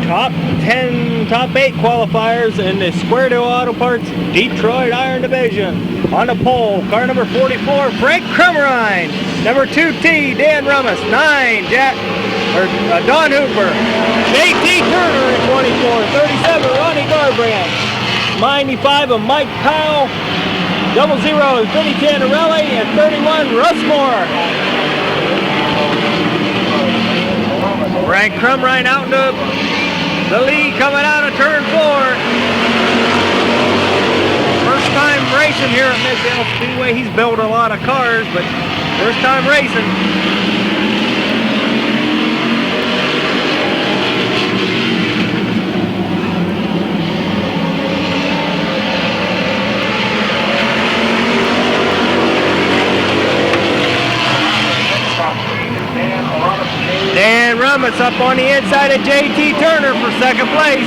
Top 8 qualifiers in the Square Deal Auto Parts Detroit Iron Division. On the pole, car number 44, Frank Krumrine. Number 2T, Dan Rummus. 9, Don Hooper. JT Turner in 24. 37, Ronnie Garbrandt. 95 of Mike Powell. 00 is Vinny Tannerelli. And 31, Russ Moore. Frank Krumrine out in the lead coming out of turn 4. First time racing here at Mid-Vale Speedway. He's built a lot of cars, but first time racing. Rummets up on the inside of JT Turner for second place.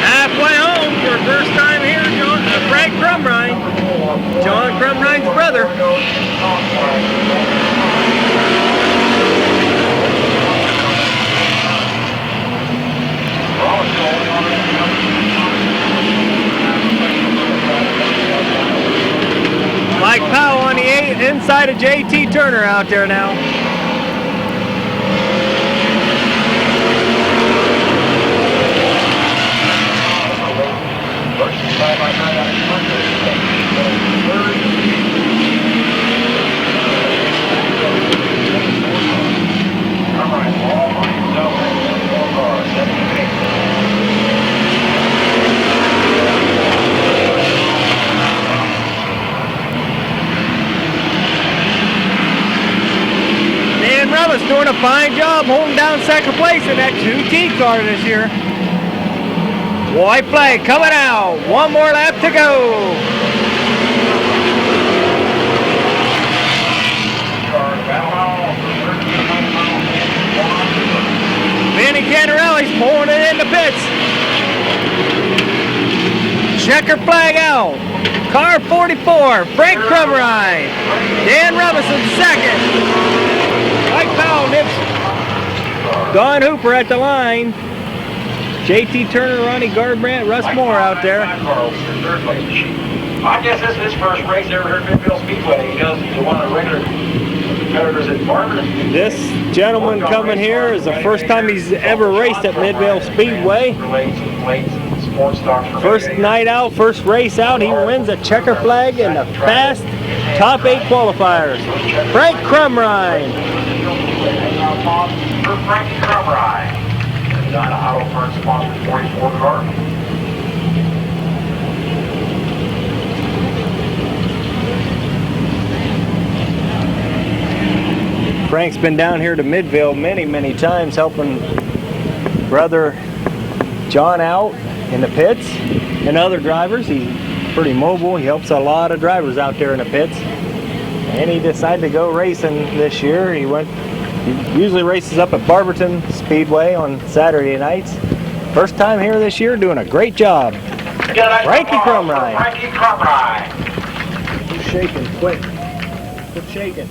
Halfway home for first time here, Frank Crumrine. John Crumrine's brother. Mike Powell on the inside of JT Turner out there now. Dan Rubbis doing a fine job holding down second place in that 2T car this year. White flag coming out. One more lap to go. Benny Cantarelli's pulling it in the pits. Checker flag out. Car 44, Frank Crumrine. Dan Robinson second. Mike Powell nips Don Hooper at the line. JT Turner, Ronnie Garbrandt, Russ Moore out there. I guess this is his first race ever here at Midvale Speedway. He does one of the regular competitors at Barberton. This gentleman coming here is the first time he's ever raced at Midvale Speedway. First night out, first race out, he wins a checker flag in the fast top 8 qualifiers. Frank Crumrine. For Frank Crumrine. Dyna Auto Parts sponsored 44 car. Frank's been down here to Midvale many times helping brother John out in the pits and other drivers. He's pretty mobile. He helps a lot of drivers out there in the pits. And he decided to go racing this year. He usually races up at Barberton Speedway on Saturday nights. First time here this year, doing a great job. Frankie Crumrine. Frankie Crumrine. Keep shaking, quick. Quit shaking.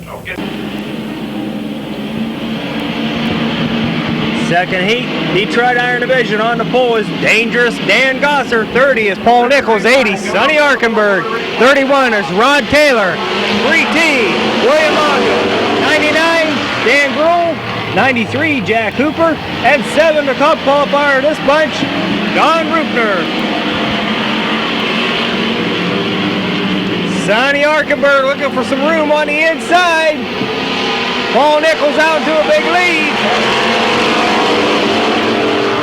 Okay. Second heat, Detroit Iron Division on the pole is Dangerous Dan Gosser. 30 is Paul Nichols. 80, Sonny Arkenberg. 31 is Rod Taylor. 3T, William Longo. 99, Dan Gruhl. 93, Jack Hooper. And 7, the top qualifier of this bunch, Don Rupner. Sonny Arkenberg looking for some room on the inside. Paul Nichols out to a big lead.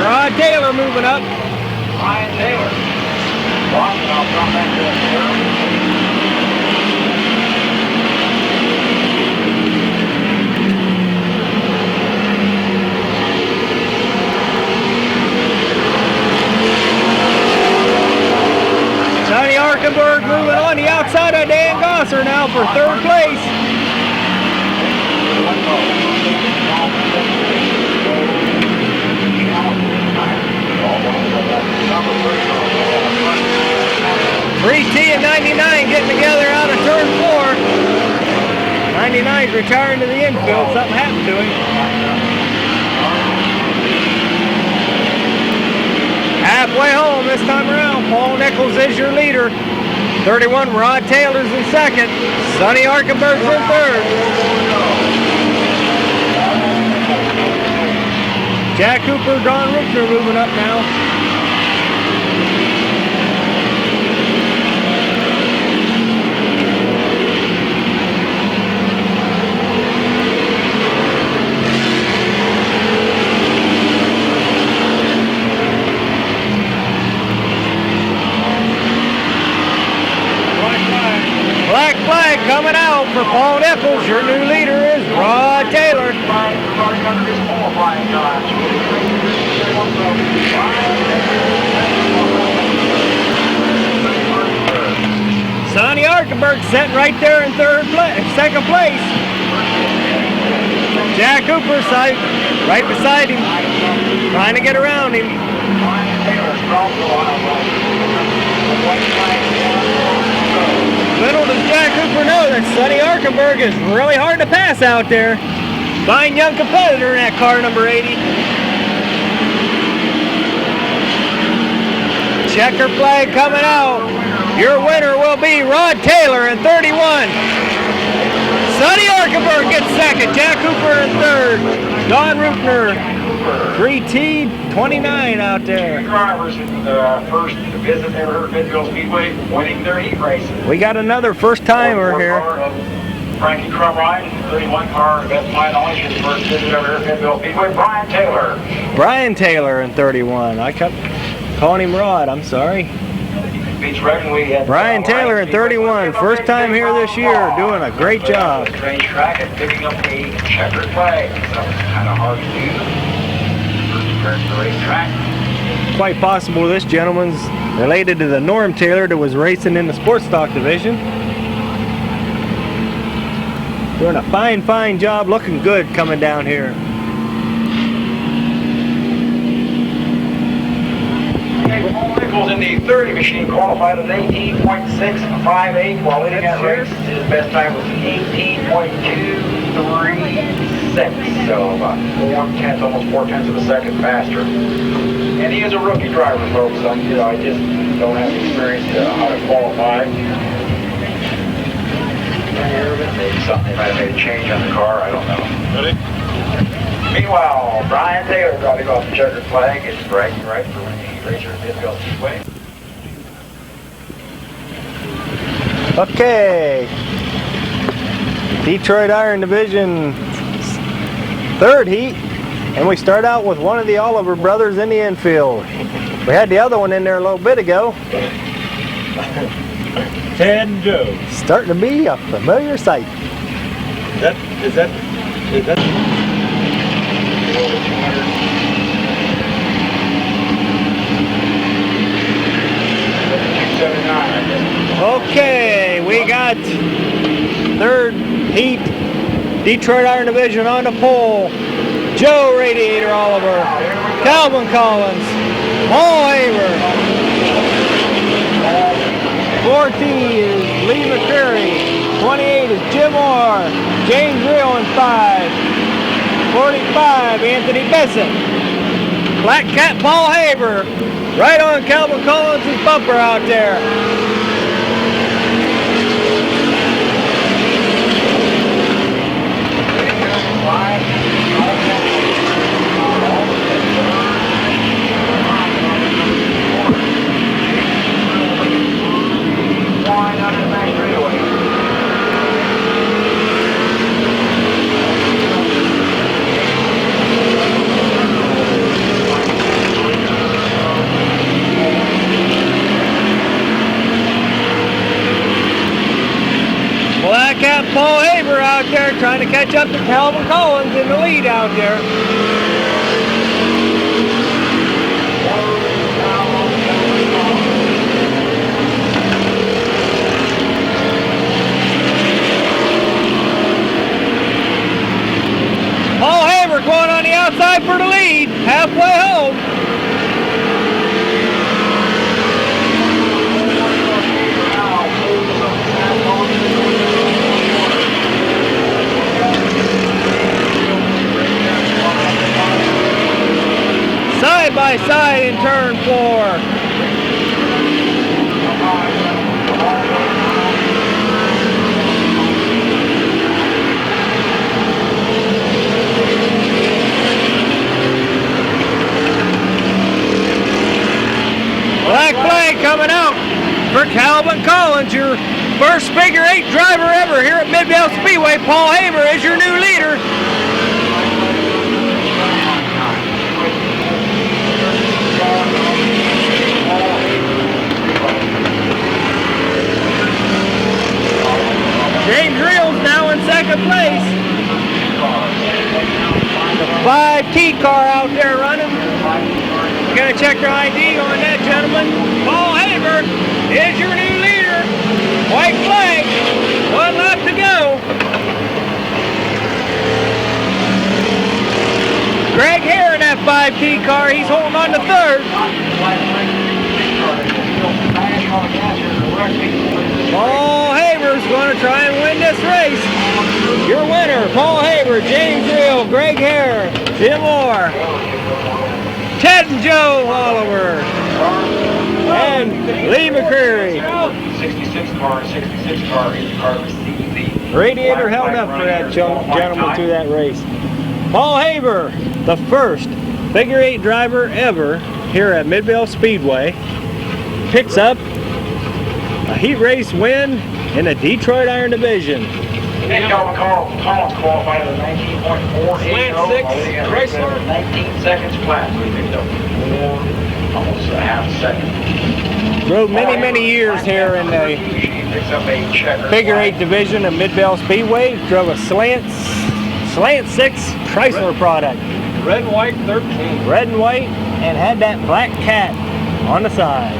Rod Taylor moving up. Ryan Taylor. Watching, I'll come back to Sonny Arkenberg moving on the outside of Dan Gosser now for third place. Three T and 99 getting together out of turn 4. 99's retiring to the infield. Something happened to him. Halfway home this time around. Paul Nichols is your leader. 31, Rod Taylor's in second. Sonny Arkenberg's in third. Jack Cooper, Don Rupner moving up now. Black flag coming out. for Paul Nichols. Your new leader is Rod Taylor. Sonny Arkenberg sitting right there in second place. Jack Cooper right beside him, trying to get around him. Little does Jack Cooper know that Sonny Arkenberg is really hard to pass out there. Fine young competitor in that car number 80. Checker flag coming out. Your winner will be Rod Taylor in 31. Sonny Arkenberg gets second. Jack Cooper in third. Don Rupner, 3T 29 out there. Drivers in the first visit ever at Mid-Ville Speedway winning their heat races. We got another first timer here. Frankie Crumrine, 31 car, best of my knowledge, his first visit ever at Mid-Ville Speedway. Brian Taylor. Brian Taylor in 31. I kept calling him Rod, I'm sorry. Brian Taylor in 31, first time here this year, doing a great job. Strange track and picking up a checkered flag, so it's kind of hard to do. First appearance of the racetrack. Quite possible this gentleman's related to the Norm Taylor that was racing in the sports stock division. Doing a fine job, looking good coming down here. Nichols in the 30 machine qualified at 18.658 while leading that race. His best time was 18.236, so about 4/10, almost 4/10 of a second faster. And he is a rookie driver, folks. I just don't have the experience how to qualify. Maybe something might have made a change on the car. I don't know. Ready? Meanwhile, Brian Taylor driving off the checkered flag is bragging right for winning the racer at Mid-Ville Speedway. Okay. Detroit Iron Division third heat. And we start out with one of the Oliver brothers in the infield. We had the other one in there a little bit ago. Ted and Joe. Starting to be a familiar sight. Is that? Okay, we got third heat, Detroit Iron Division on the pole. Joe Radiator Oliver, Calvin Collins, Paul Haver. 40 is Lee McCreary, 28 is Jim Orr, James Real in 5, 45 Anthony Bissett, Black Cat Paul Haver, right on Calvin Collins' bumper out there. Black Cat Paul Haver out there trying to catch up to Calvin Collins in the lead out there. Paul Haver going on the outside for the lead, halfway home. Side by side in turn 4. Black flag coming out for Calvin Collins, your first figure 8 driver ever here at Mid-Ville Speedway. Paul Haver is your new leader. James Reel's now in second place. The 5T car out there running. You gotta check your ID on that, gentlemen. Paul Haber is your new leader. White flag. 1 lap to go. Greg Hare in that 5T car. He's holding on to third. Paul Haber's going to try and win this race. Your winner, Paul Haber, James Reel, Greg Hare, Jim Moore, Ted and Joe Oliver, and Lee McCreary. 66 car is the car to receive the Radiator held up for that gentleman through that race. Paul Haber, the first figure 8 driver ever here at Midvale Speedway, picks up a heat race win in the Detroit Iron Division. Calvin Collins qualified at a 19.480. Slant 6 racer. 19 seconds flat. We picked up almost a half a second. Drove many years here in the figure 8 division of Midvale Speedway. Drove a slant 6 Chrysler product. Red and white 13. Red and white, and had that black cat on the side.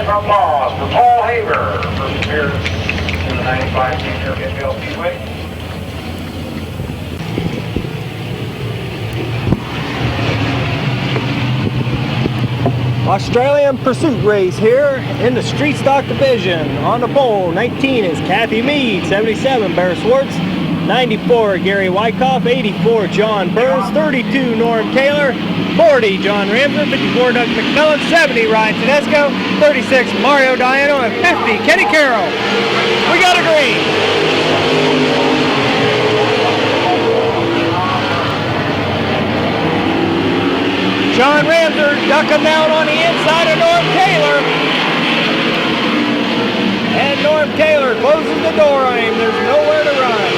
Applause for Paul Haber, first appearance in the 95 Senior Midvale Speedway. Australian pursuit race here in the street stock division. On the pole, 19 is Kathy Mead, 77 Bear Swartz, 94 Gary Wyckoff, 84 John Burns, 32 Norm Taylor, 40 John Ramsden, 54 Doug McMillan, 70 Ryan Tedesco, 36 Mario Diano, and 50 Kenny Carroll. We got a green. John Ramsden ducking down on the inside of Norm Taylor. And Norm Taylor closes the door on him. There's nowhere to run.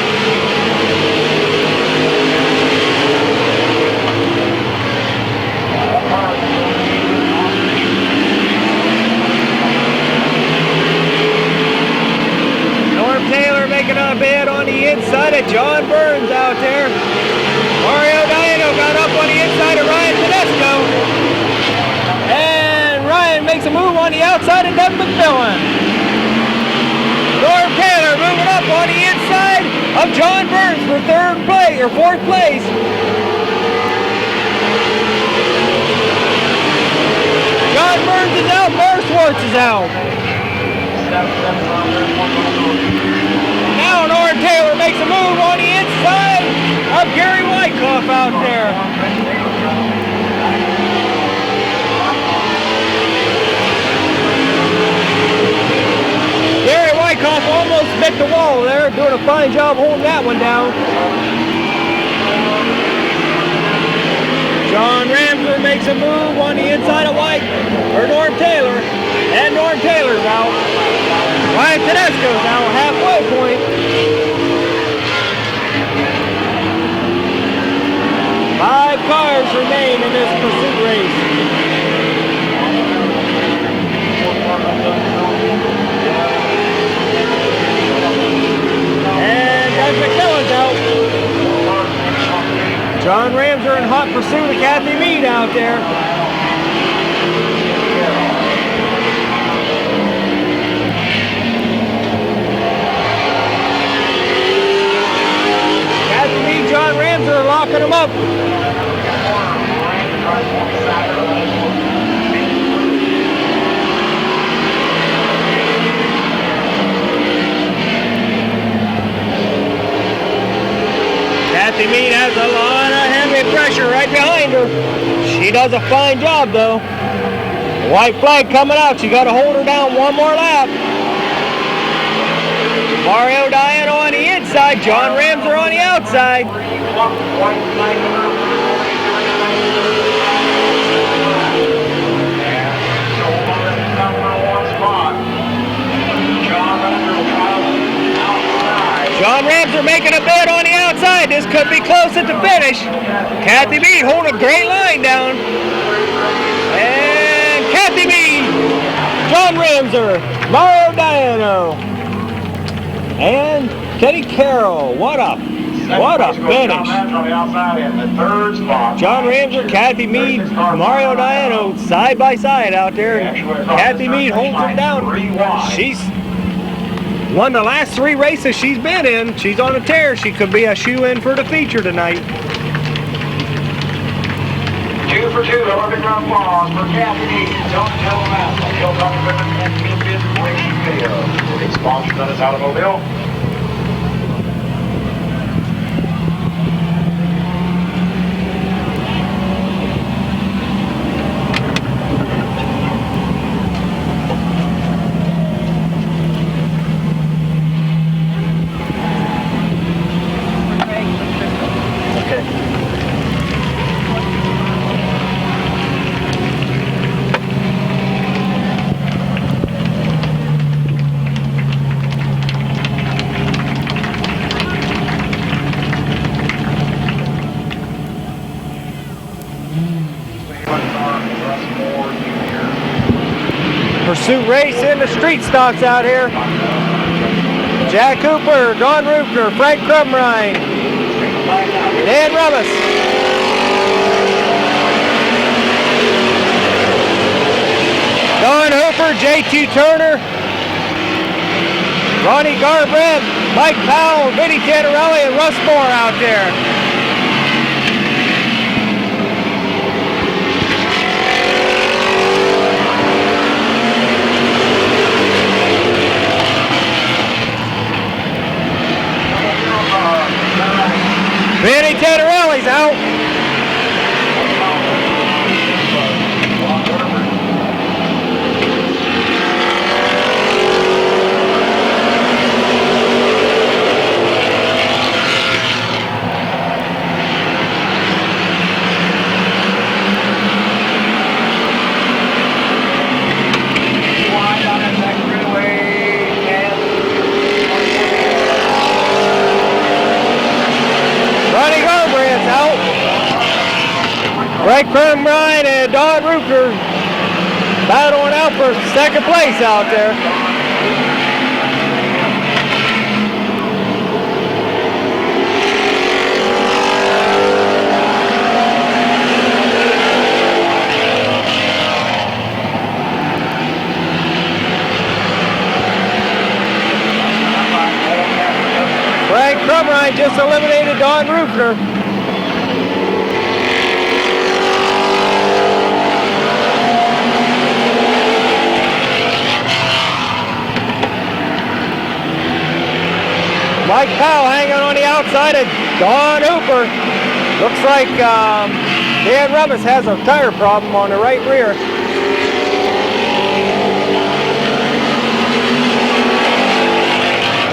Norm Taylor making a bid on the inside of John Burns out there. Mario Diano got up on the inside of Ryan Tedesco. And Ryan makes a move on the outside of Doug McMillan. Norm Taylor moving up on the inside of John Burns for fourth place. John Burns is out, Bear Swartz is out. Now Norm Taylor makes a move on the inside of Gary Wyckoff out there. Gary Wyckoff almost bit the wall there, doing a fine job holding that one down. John Ramsden makes a move on the inside of Norm Taylor, and Norm Taylor's out. Ryan Tedesco's out, halfway point. 5 cars remain in this pursuit race. And Doug McMillan's out. John Ramsden in hot pursuit of Kathy Mead out there. Kathy Mead, John Ramsden are locking them up. Kathy Mead has a lot of heavy pressure right behind her. She does a fine job though. White flag coming out. She got to hold her down one more lap. Mario Diano on the inside. John Ramser on the outside. John Ramser making a bid on the outside. This could be close at the finish. Kathy Mead holding a great line down. And Kathy Mead, John Ramser, Mario Diano, and Teddy Carroll. What a finish. John Ramser, Kathy Mead, Mario Diano side by side out there. And Kathy Mead holds it down. She's won the last 3 races she's been in. She's on a tear. She could be a shoe-in for the feature tonight. 2 for 2, Olympic round applause for Kathy Mead. Don't tell them that. He'll come to Mid-Vid racing video. It's sponsored on his automobile. Pursuit race in the street stocks out here. Jack Cooper, Don Rupner, Frank Crumrine, Dan Rummus. Don Hooper, J.T. Turner, Ronnie Garbrandt, Mike Powell, Vinny Cantarelli, and Russ Moore out there. Vinny Cantarelli's out. Frank Crumrine and Don Rupner battling out for second place out there. Frank Crumrine just eliminated Don Rupner. Mike Powell hanging on the outside of Don Hooper. Looks like Dan Rummus has a tire problem on the right rear.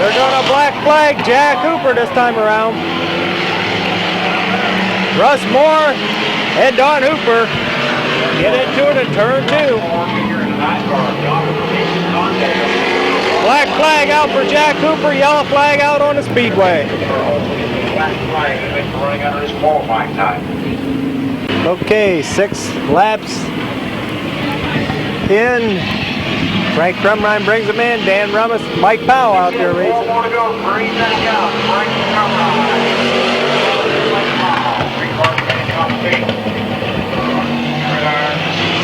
They're going to black flag Jack Hooper this time around. Russ Moore and Don Hooper get into it in turn 2. Black flag out for Jack Cooper, yellow flag out on the speedway. Black flag for running under his qualifying time. Okay, 6 laps in. Frank Crumrine brings him in. Dan Rummus, Mike Powell out there racing. 4 more to go. Green back out. Frank Crumrine.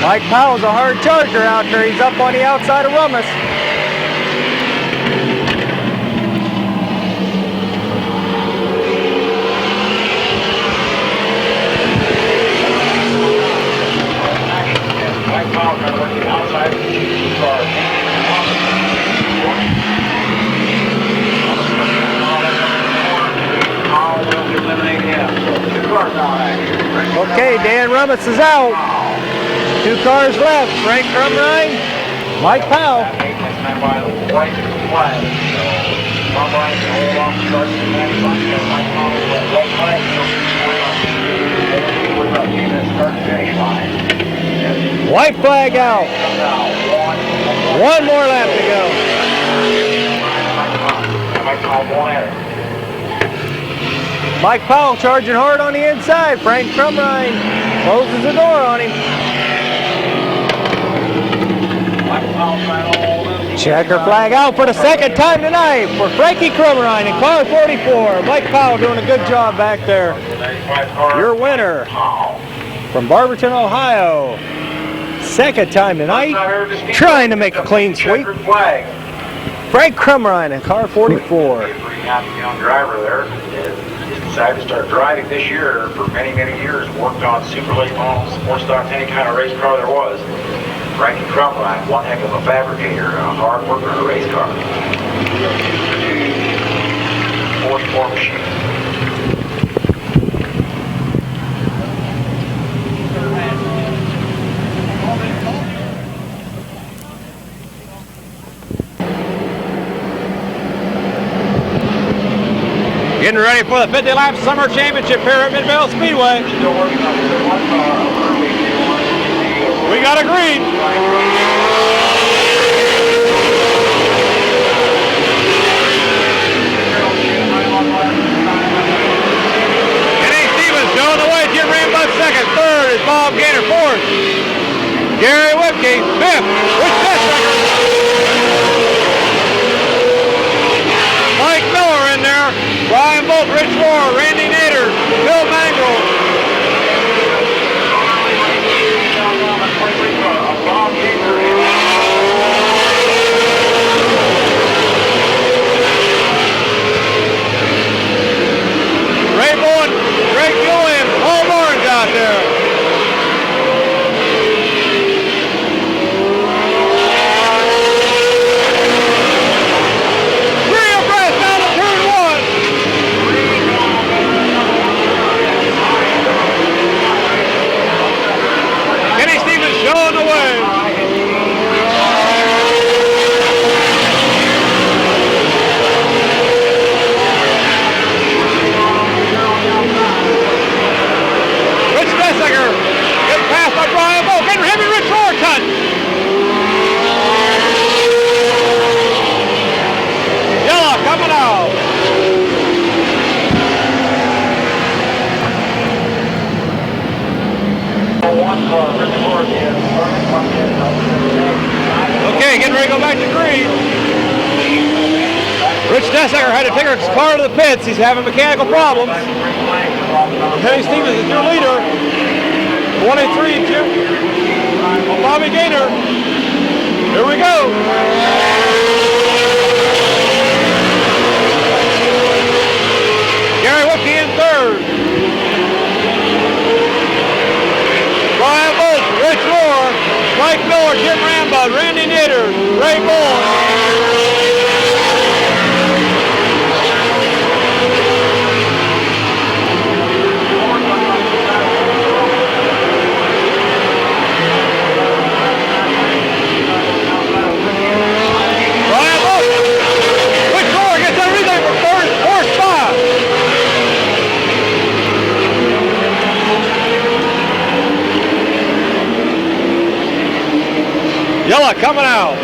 Mike Powell's a hard charger out there. He's up on the outside of Rummus. Okay, Dan Rummus is out. 2 cars left. Frank Crumrine, Mike Powell. White flag out. One more lap to go. Mike Powell charging hard on the inside. Frank Crumrine closes the door on him. Checker flag out for the second time tonight for Frankie Crumrine in car 44. Mike Powell doing a good job back there. Your winner from Barberton, Ohio. Second time tonight, trying to make a clean sweep. Frank Crumrine in car 44. Young driver there decided to start driving this year. For many, many years, worked on super late models, sports stocks, any kind of race car there was. Frankie Crumrine, one heck of a fabricator, a hard worker in a race car. 44 machine. Getting ready for the 50 lap summer championship here at Midvale Speedway. Still working on this one car. We got a green. Kenny Stevens going the way. Jim Rambo second. Third is Bob Gaynor. Fourth, Gary Whipke. Fifth, Rich Dessecker. Mike Miller in there. Brian Bolt, Rich Rohr, Randy Nader, Bill Mangrel. Ray Bowen, Greg Gilliam, Paul Barnes out there. Three abreast down to turn one. Kenny Stevens showing the way. Rich Dessecker getting passed by Brian Bolt. Getting heavy Rich Rohr touch. Yellow coming out. Okay, getting ready to go back to green. Rich Dessecker had to take her car to the pits. He's having mechanical problems. Kenny Stevens is your leader. 23, Jim. Well, Bobby Gaynor. Here we go. Gary Whipke in third. Brian Bolt, Rich Rohr, Mike Miller, Jim Rambo, Randy Nader, Ray Bowen. Brian Bolt, Rich Rohr gets everything for fourth spot. Yella coming out.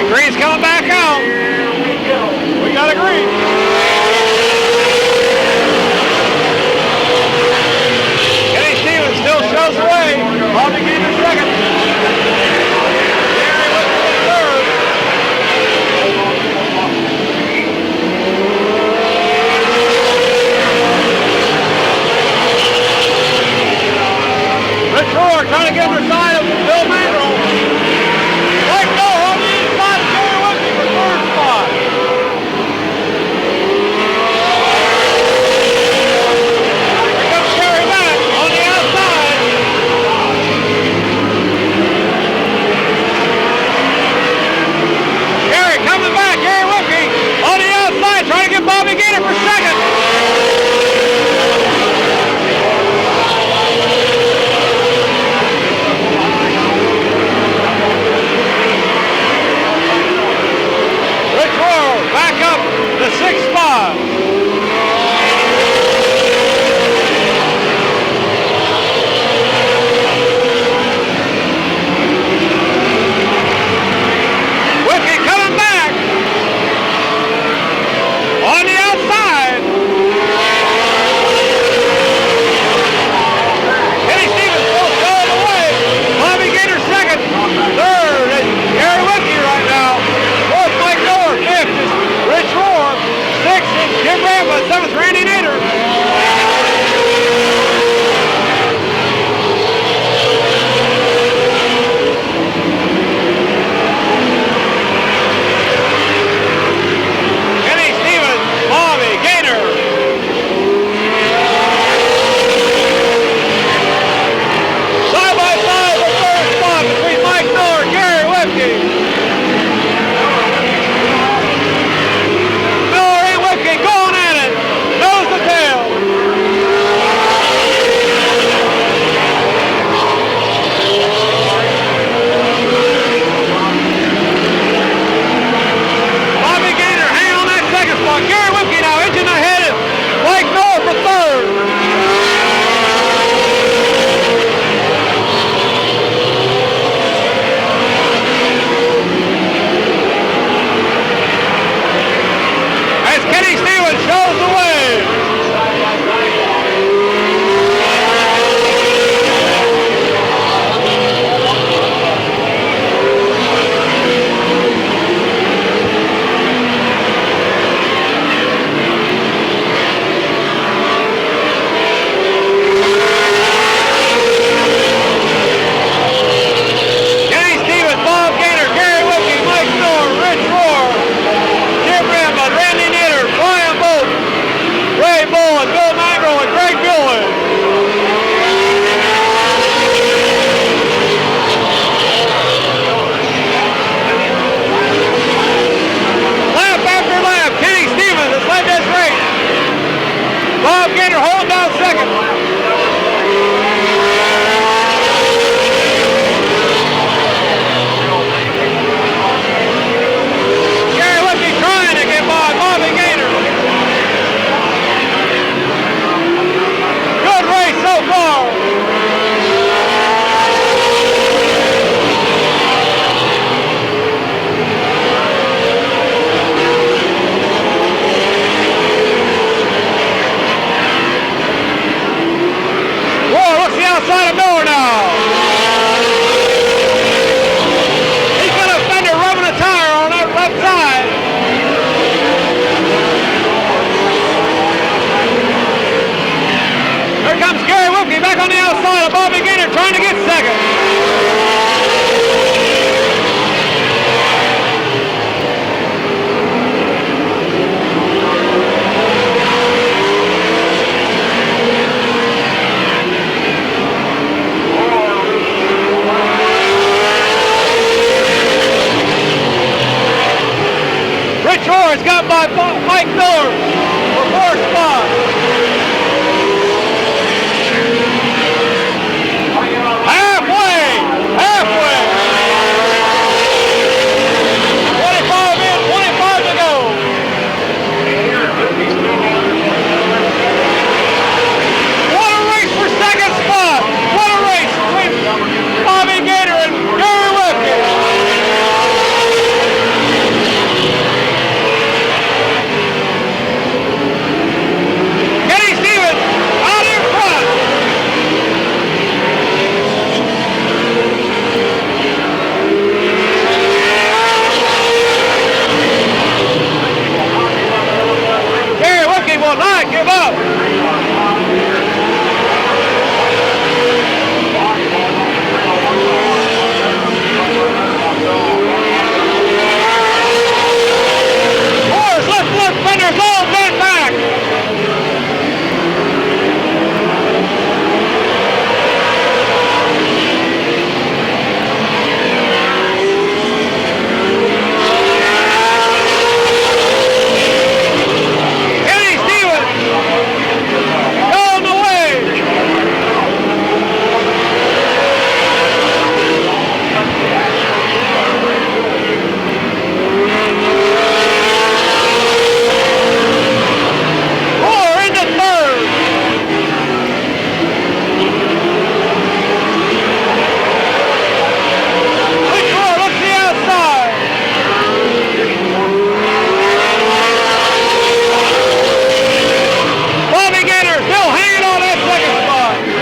Green's coming back out. We got a green. Kenny Stevens still shows the way. Bobby Gaynor second. Gary Whipke third. Rich Rohr trying to get on the side of Bill Mangrel. Like no on the inside of Gary Whipke for third spot. Here comes Gary back on the outside. Gary coming back. Gary Whipke on the outside trying to get Bobby Gaynor for second. 4 is got by Mike Miller for 4th spot. Halfway. 25 in, 25 to go. What a race for 2nd spot. What a race between Bobby Gator and Gary Whitfield. Kenny Stevens out in front. Gary Whitfield will not give up. Left fenders all bent back.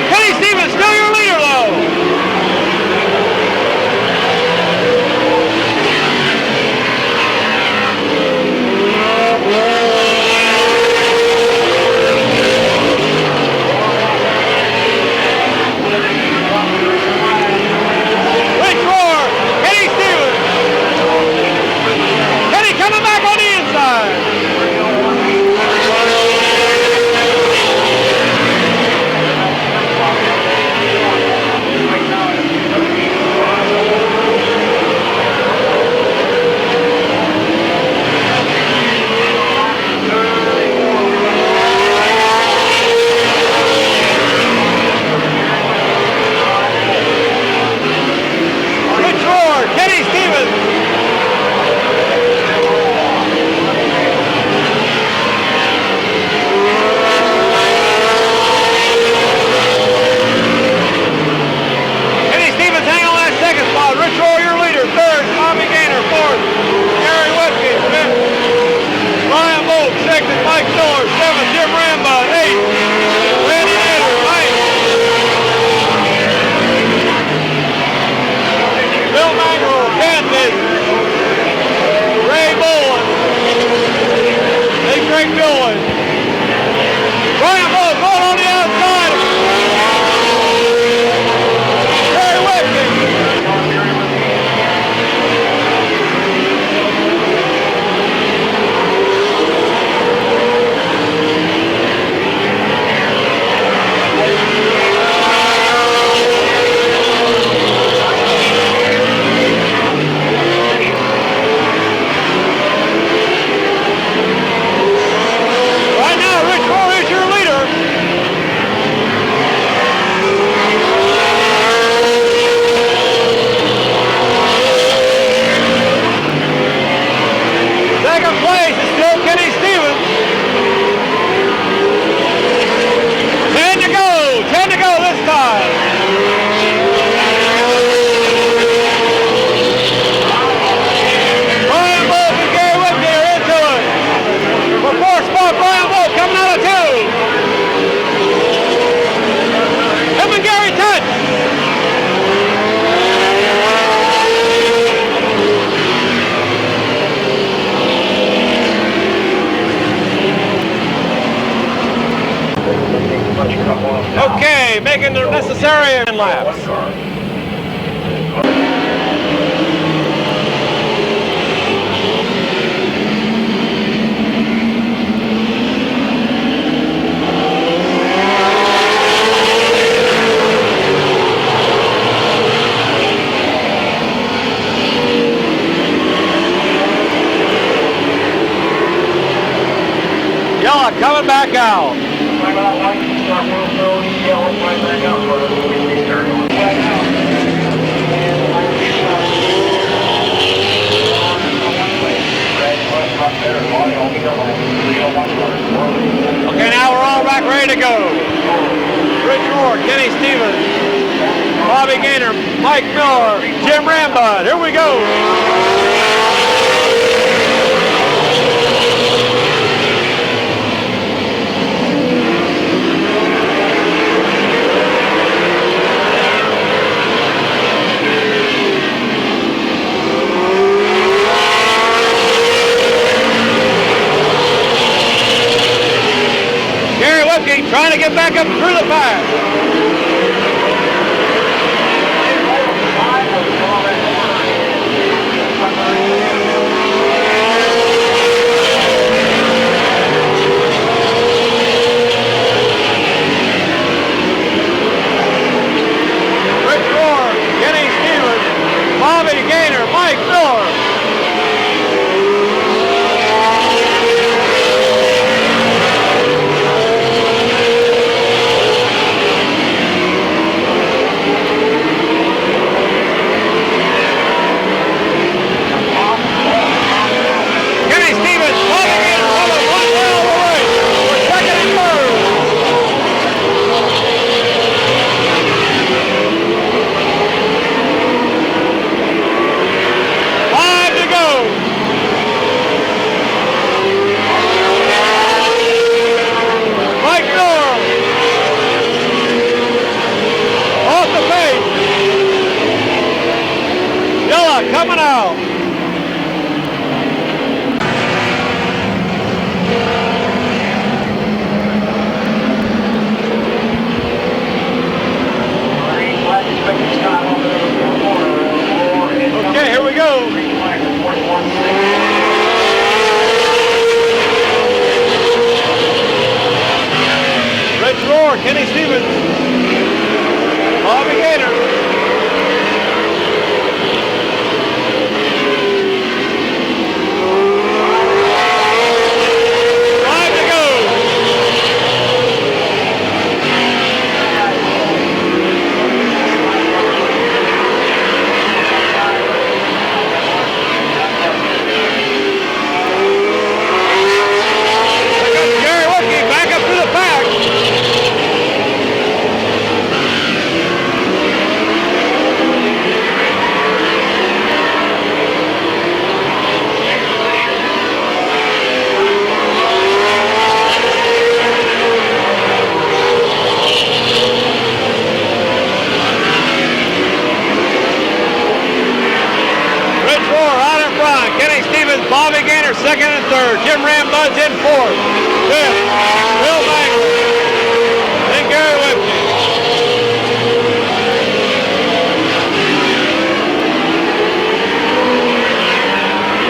Kenny Stevens going away. Okay, making the necessary laps. Yella coming back out. Okay, now we're all back ready to go. Rich Rohr, Kenny Stevens, Bobby Gaynor, Mike Miller, Jim Rambud. Here we go. Trying to get back up through the pack. Rich Rohr, Kenny Stevens, Bobby Gaynor, Mike Miller. Coming out. Okay, here we go. Rich Rohr, Kenny Stevens, Bobby Gaynor. Bobby Gaynor second and third. Jim Rambud's in fourth. Fifth, Bill Magler. Then Gary Whitney.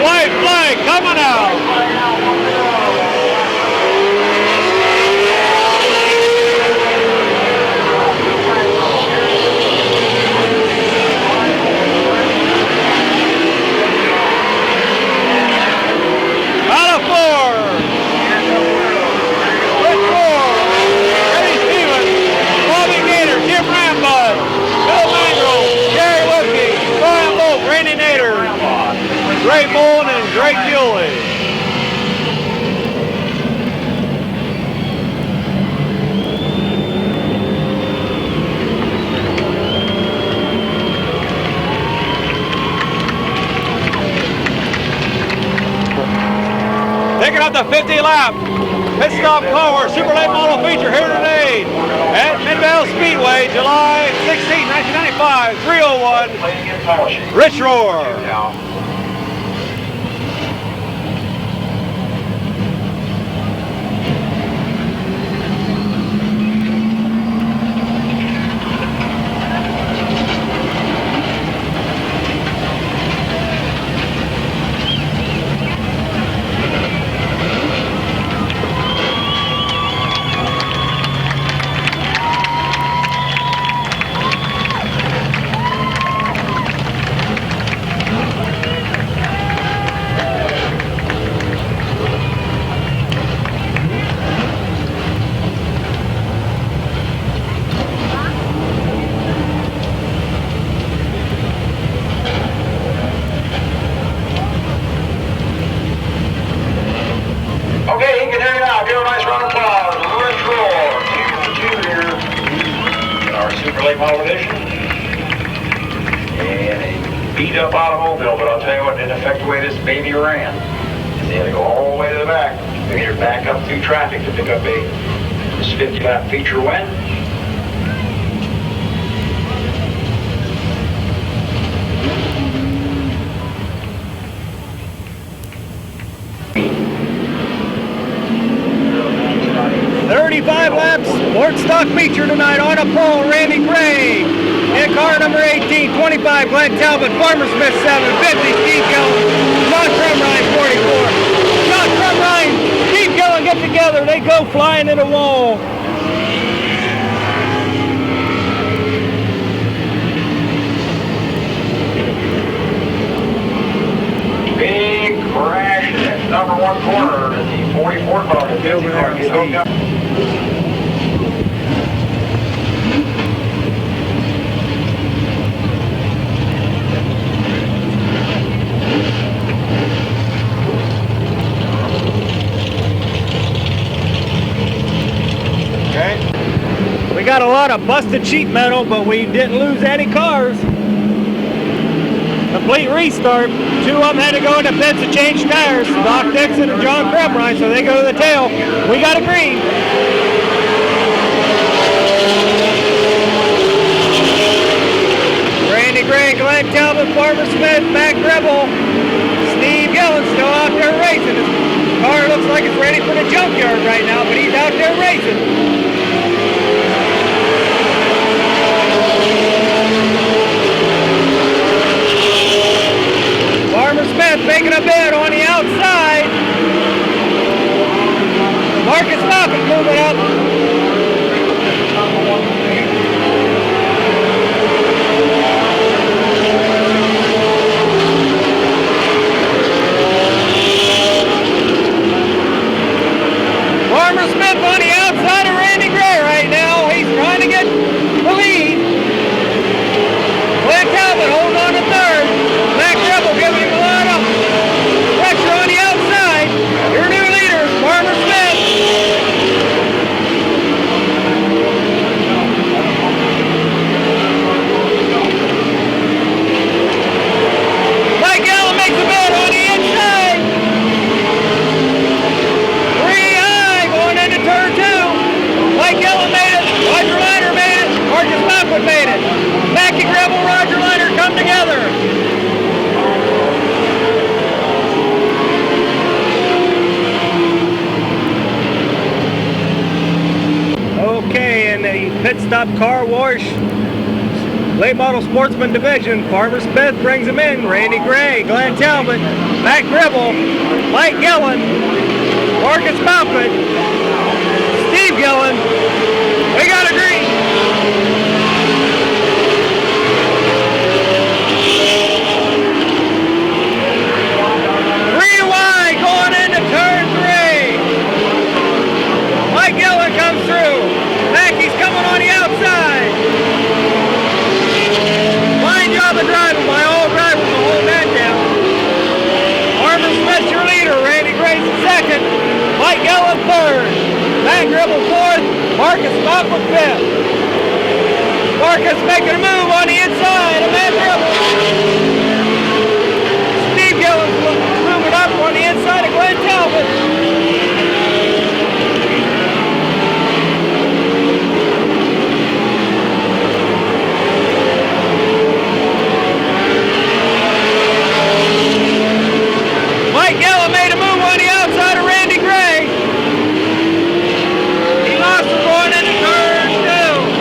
White flag coming out. Ray Mullen and Greg Gilly. Taking up the 50 lap pit stop car super late model feature here today at Mid-Vale Speedway, July 16, 1995, 301, Rich Rohr. beat up automobile, but I'll tell you what, in effect, the way this baby ran, is they had to go all the way to the back. They had to back up through traffic to pick up this 50-lap feature win. Laps, Ford stock feature tonight on a pole, Randy Gray. In car number 18, 25, Glenn Talbot, Farmer Smith 750, Steve Gillen, John Crumrine 44. John Crumrine, Steve Gillen get together, they go flying in a wall. Big crash in that number 1 corner in the 44 car. Get hooked up. We got a lot of busted sheet metal, but we didn't lose any cars. Complete restart. 2 of them had to go into pits to change tires. Doc Dixon and John Crumrine, so they go to the tail. We got a green. Randy Gray, Glenn Talbot, Farmer Smith, Mac Rebel, Steve Gillen still out there racing. His car looks like it's ready for the junkyard right now, but he's out there racing. Farmer Smith making a bid on the outside. Marcus Falcon moving up. Farmer Smith on the outside of Randy Gray right now. He's trying to get the lead. Glenn Talbot holding on to third. Mac Rebel giving him a lot of pressure on the outside. Your new leader, Farmer Smith. Mike Allen makes a bid on the inside. 3 high going into turn 2. Mike Allen made it. Roger Liner made it. Marcus Lockwood made it. Mackie Rebel, Roger Liner come together. Okay, in the pit stop car wash, late model sportsman division, Farmer Smith brings him in. Randy Gray, Glenn Talbot, Mac Gribble, Mike Gillen, Marcus Malford, Steve Gillen. We got a green. Turn 3. Mike Gillen comes through. Mackey's coming on the outside. Fine job of driving by all drivers to hold that down. Farmer Smith, your leader. Randy Gray's second. Mike Gillen third. Matt Gribble fourth. Marcus Malcolm fifth. Marcus making a move on the inside of Matt Gribble. Steve Gillen's moving up on the inside of Glenn Talbot. Mike Gillen made a move on the outside of Randy Gray. He lost him going into turn 2.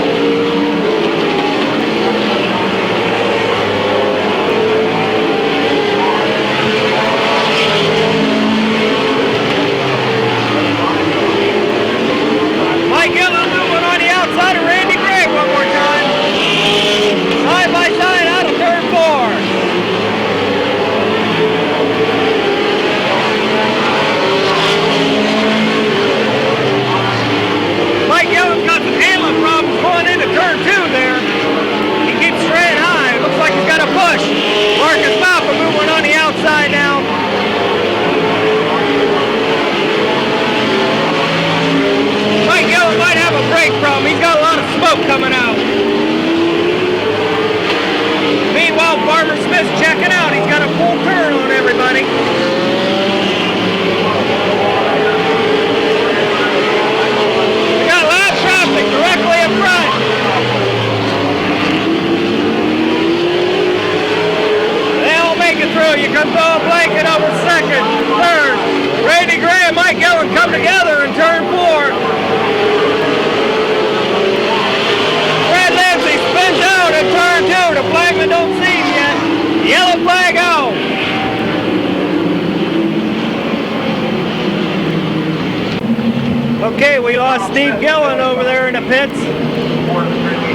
You can throw a blanket over second, third. Randy Gray and Mike Gillen come together in turn 4. Brad Lindsay spins out in turn 2. The flagman don't see him yet. Yellow flag out. Okay, we lost Steve Gillen over there in the pits.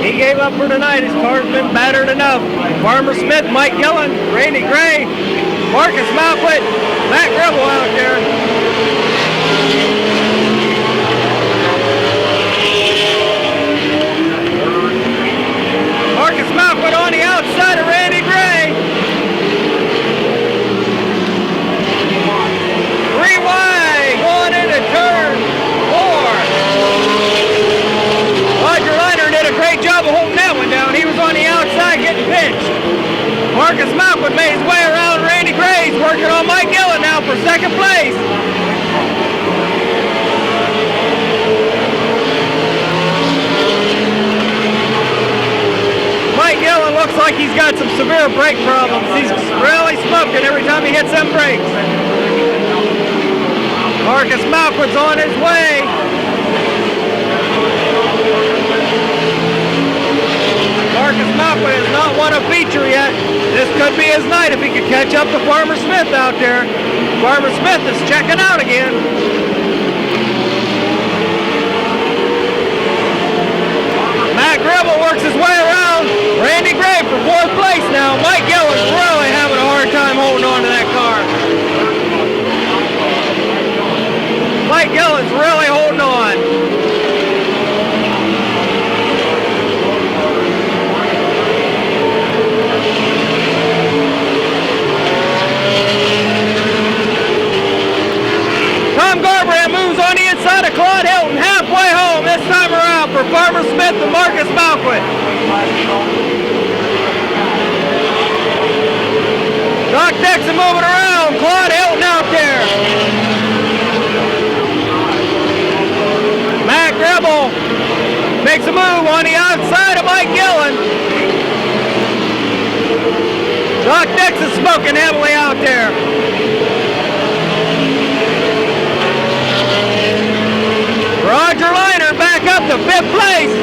He gave up for tonight. His car's been battered enough. Farmer Smith, Mike Gillen, Randy Gray, Marcus Malquit, Matt Gribble out there. Marcus Malquit on the outside of Randy Gray. 3 wide, going into turn 4. Roger Liner did a great job of holding that one down. He was on the outside getting pitched. Marcus Malquit made his way around Randy Gray. He's working on Mike Gillen now for second place. Mike Gillen looks like he's got some severe brake problems. He's really smoking every time he hits them brakes. Marcus Malquit's on his way. Marcus Malquit has not won a feature yet. This could be his night if he could catch up to Farmer Smith out there. Farmer Smith is checking out again. Matt Gribble works his way around Randy Gray for 4th place now. Mike Gillen's really having a hard time holding on to that car. Mike Gillen's really holding on. Tom Garbrandt moves on the inside of Claude Hilton, halfway home this time around for Farmer Smith and Marcus Malquit. Doc Dixon moving around, Claude Hilton out there. Matt Gribble makes a move on the outside of Mike Gillen. Doc Dixon smoking heavily out there. Roger Liner back up to 5th place.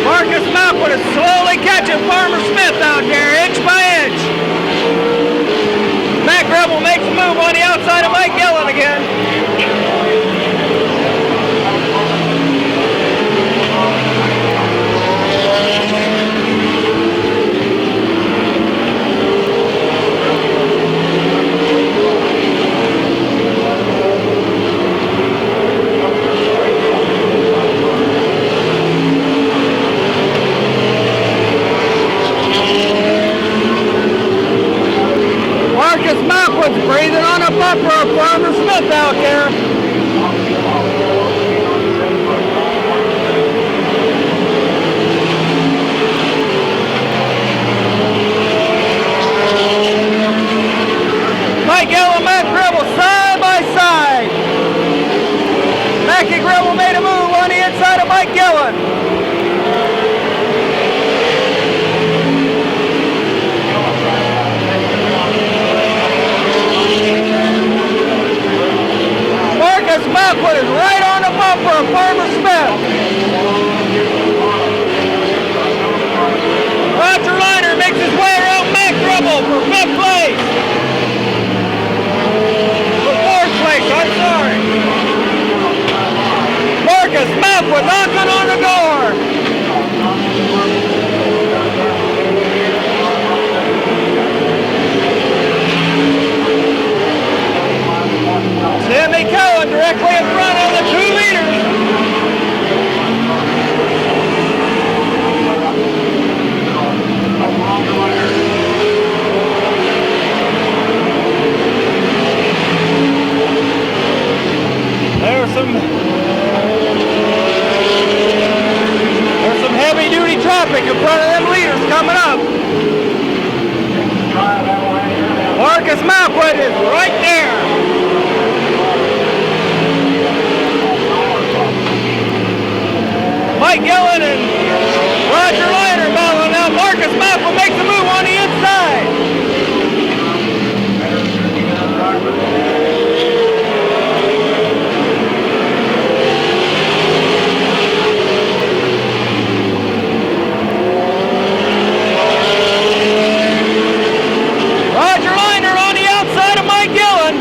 Marcus Malquit is slowly catching Farmer Smith out there, inch by inch. Matt Gribble makes a move on the outside of Mike Gillen again. Marcus Malquit's breathing on a bumper of Farmer Smith out there. Mike Gillen, Matt Gribble, side by side. Mackie Gribble made a move on the inside of Mike Gillen. Marcus Malquit is right on the bumper of Farmer Smith. Roger Liner makes his way around Matt Gribble for 5th place. For 4th place, I'm sorry. Marcus Malquit knocking on the door. Timmy Cohen directly in front of the 2 leaders. There's some heavy-duty traffic in front of them leaders coming up. Marcus Marcus Malquid is right there. Mike Gillen and Roger Liner battling out. Marcus Malquid makes a move on the inside. Roger Liner on the outside of Mike Gillen.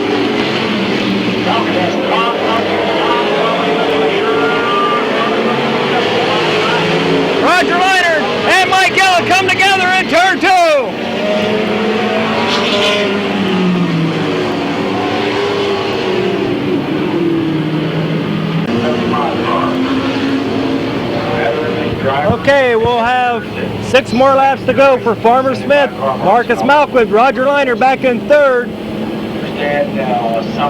Roger Liner and Mike Gillen come together in turn 2. Okay, we'll have 6 more laps to go for Farmer Smith. Marcus Malquid, Roger Liner back in 3rd.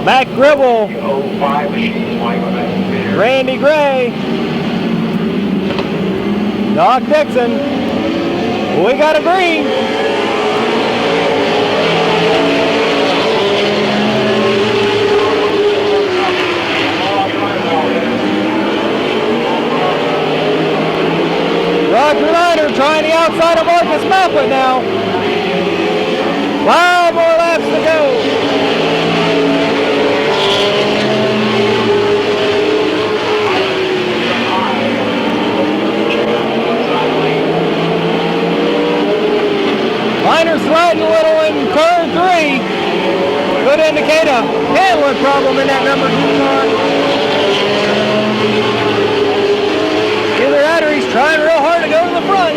Matt Gribble, Randy Gray, Doc Dixon. We got a green. Roger Liner trying the outside of Marcus Malquid now. 5 more laps to go. Liner sliding a little in turn 3. Could indicate a handling problem in that number 2 car. Either that or he's trying real hard to go to the front.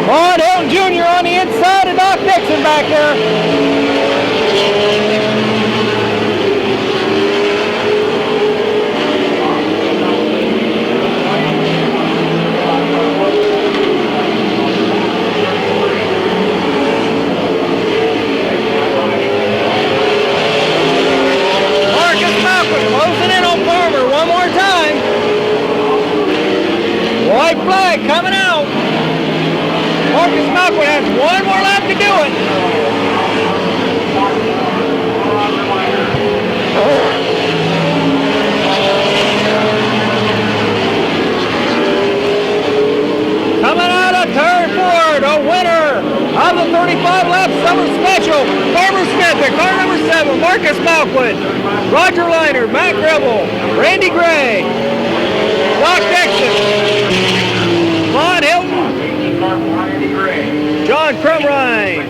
Vaughn Hilton Jr. on the inside of Doc Dixon back there. Closing in on Farmer one more time. White flag coming out. Marcus Malquid has 1 more lap to do it. Coming out of turn 4, the winner of the 35 lap summer special, Farmer Smith at car number 7, Marcus Malquid, Roger Liner, Matt Gribble, Randy Gray, Doc Dixon, Vaughn Hilton, John Crumrine,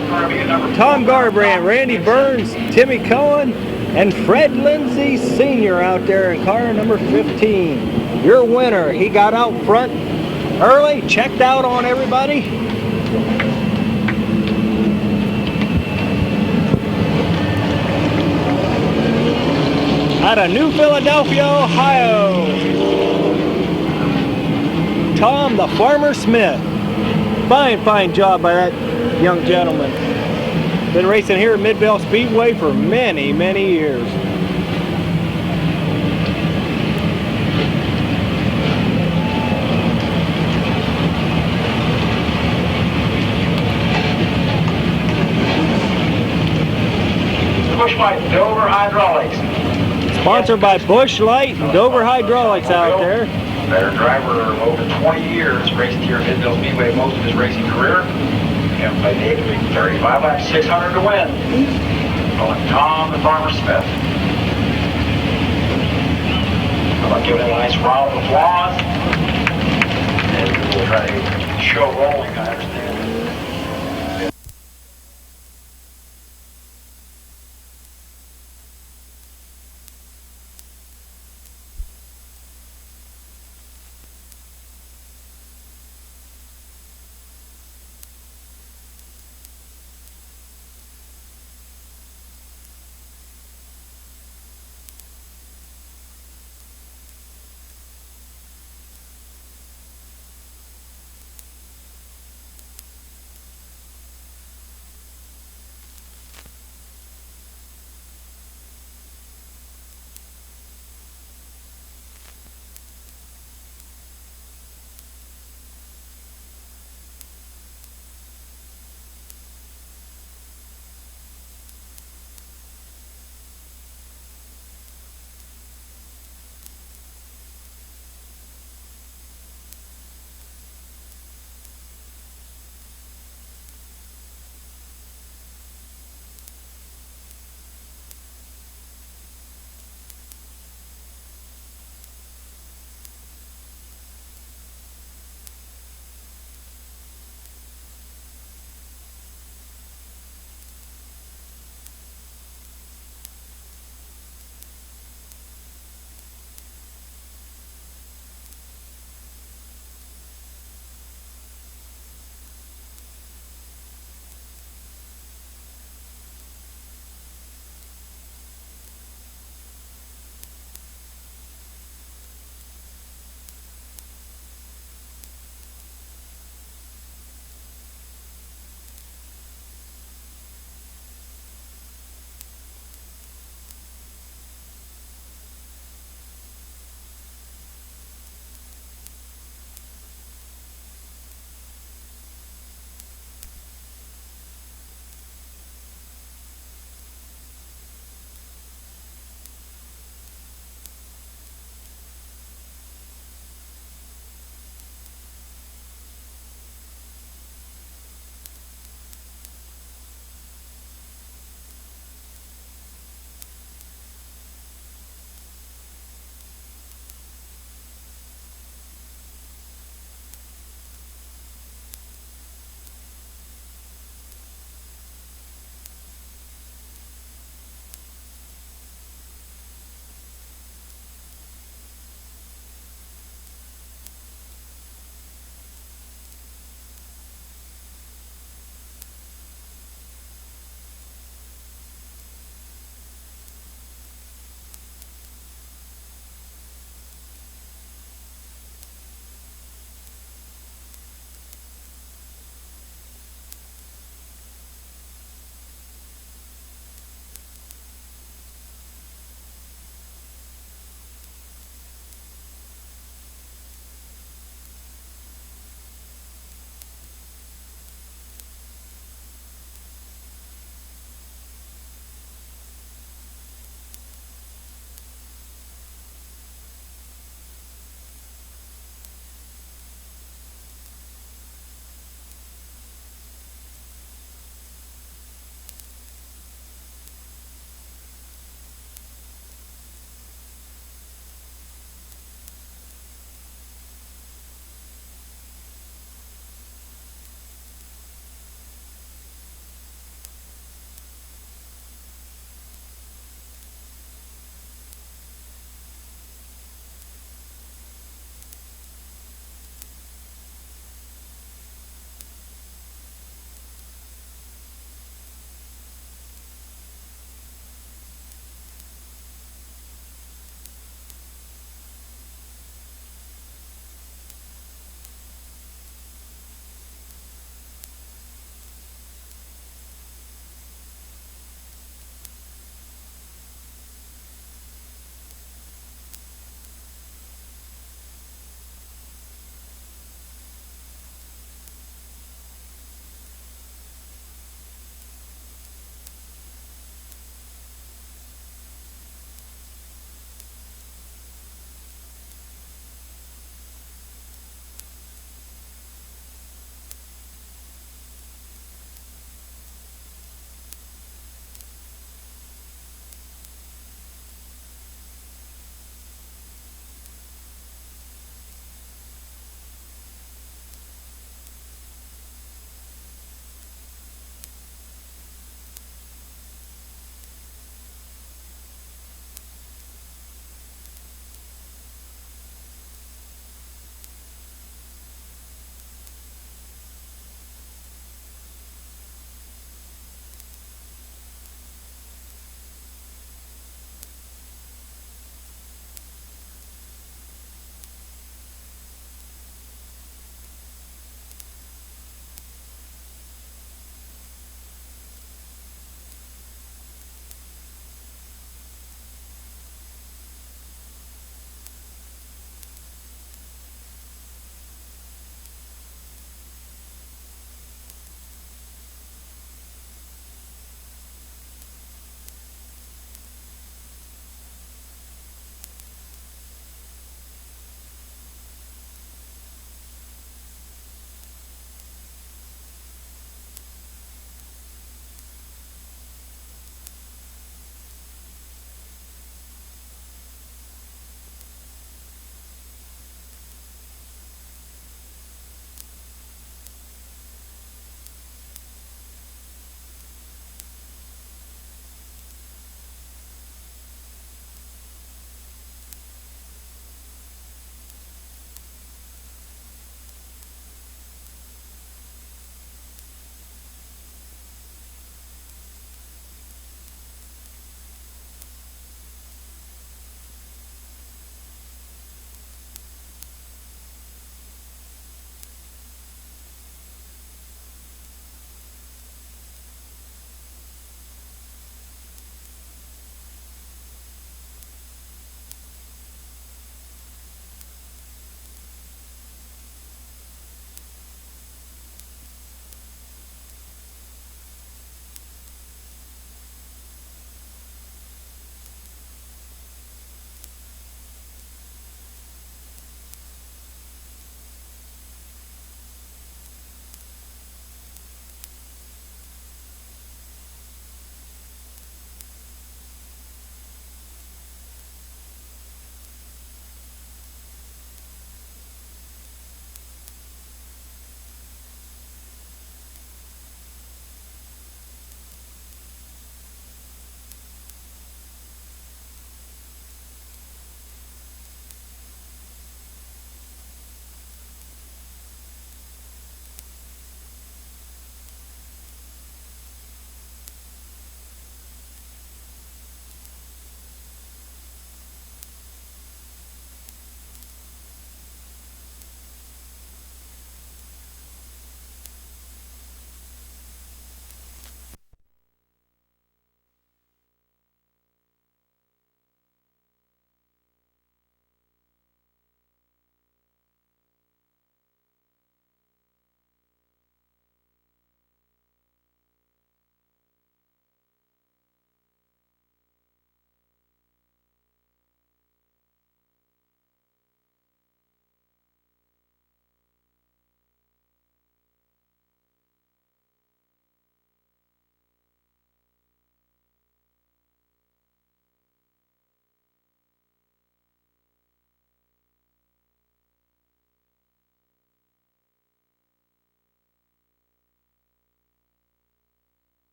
Tom Garbrandt, Randy Burns, Timmy Cohen, and Fred Lindsay Sr. out there in car number 15. Your winner, he got out front early, checked out on everybody. Out of New Philadelphia, Ohio, Tom the Farmer Smith. Fine job by that young gentleman. Been racing here at Midvale Speedway for many years. Pushed by Dover Hydraulics. Sponsored by Busch Light and Dover Hydraulics out there. Their driver over 20 years, raced here at Midvale Speedway most of his racing career. And played 35 laps, 600 to win. On Tom the Farmer Smith. I'm going to give it a nice round of applause. And we'll try to show rolling, I understand.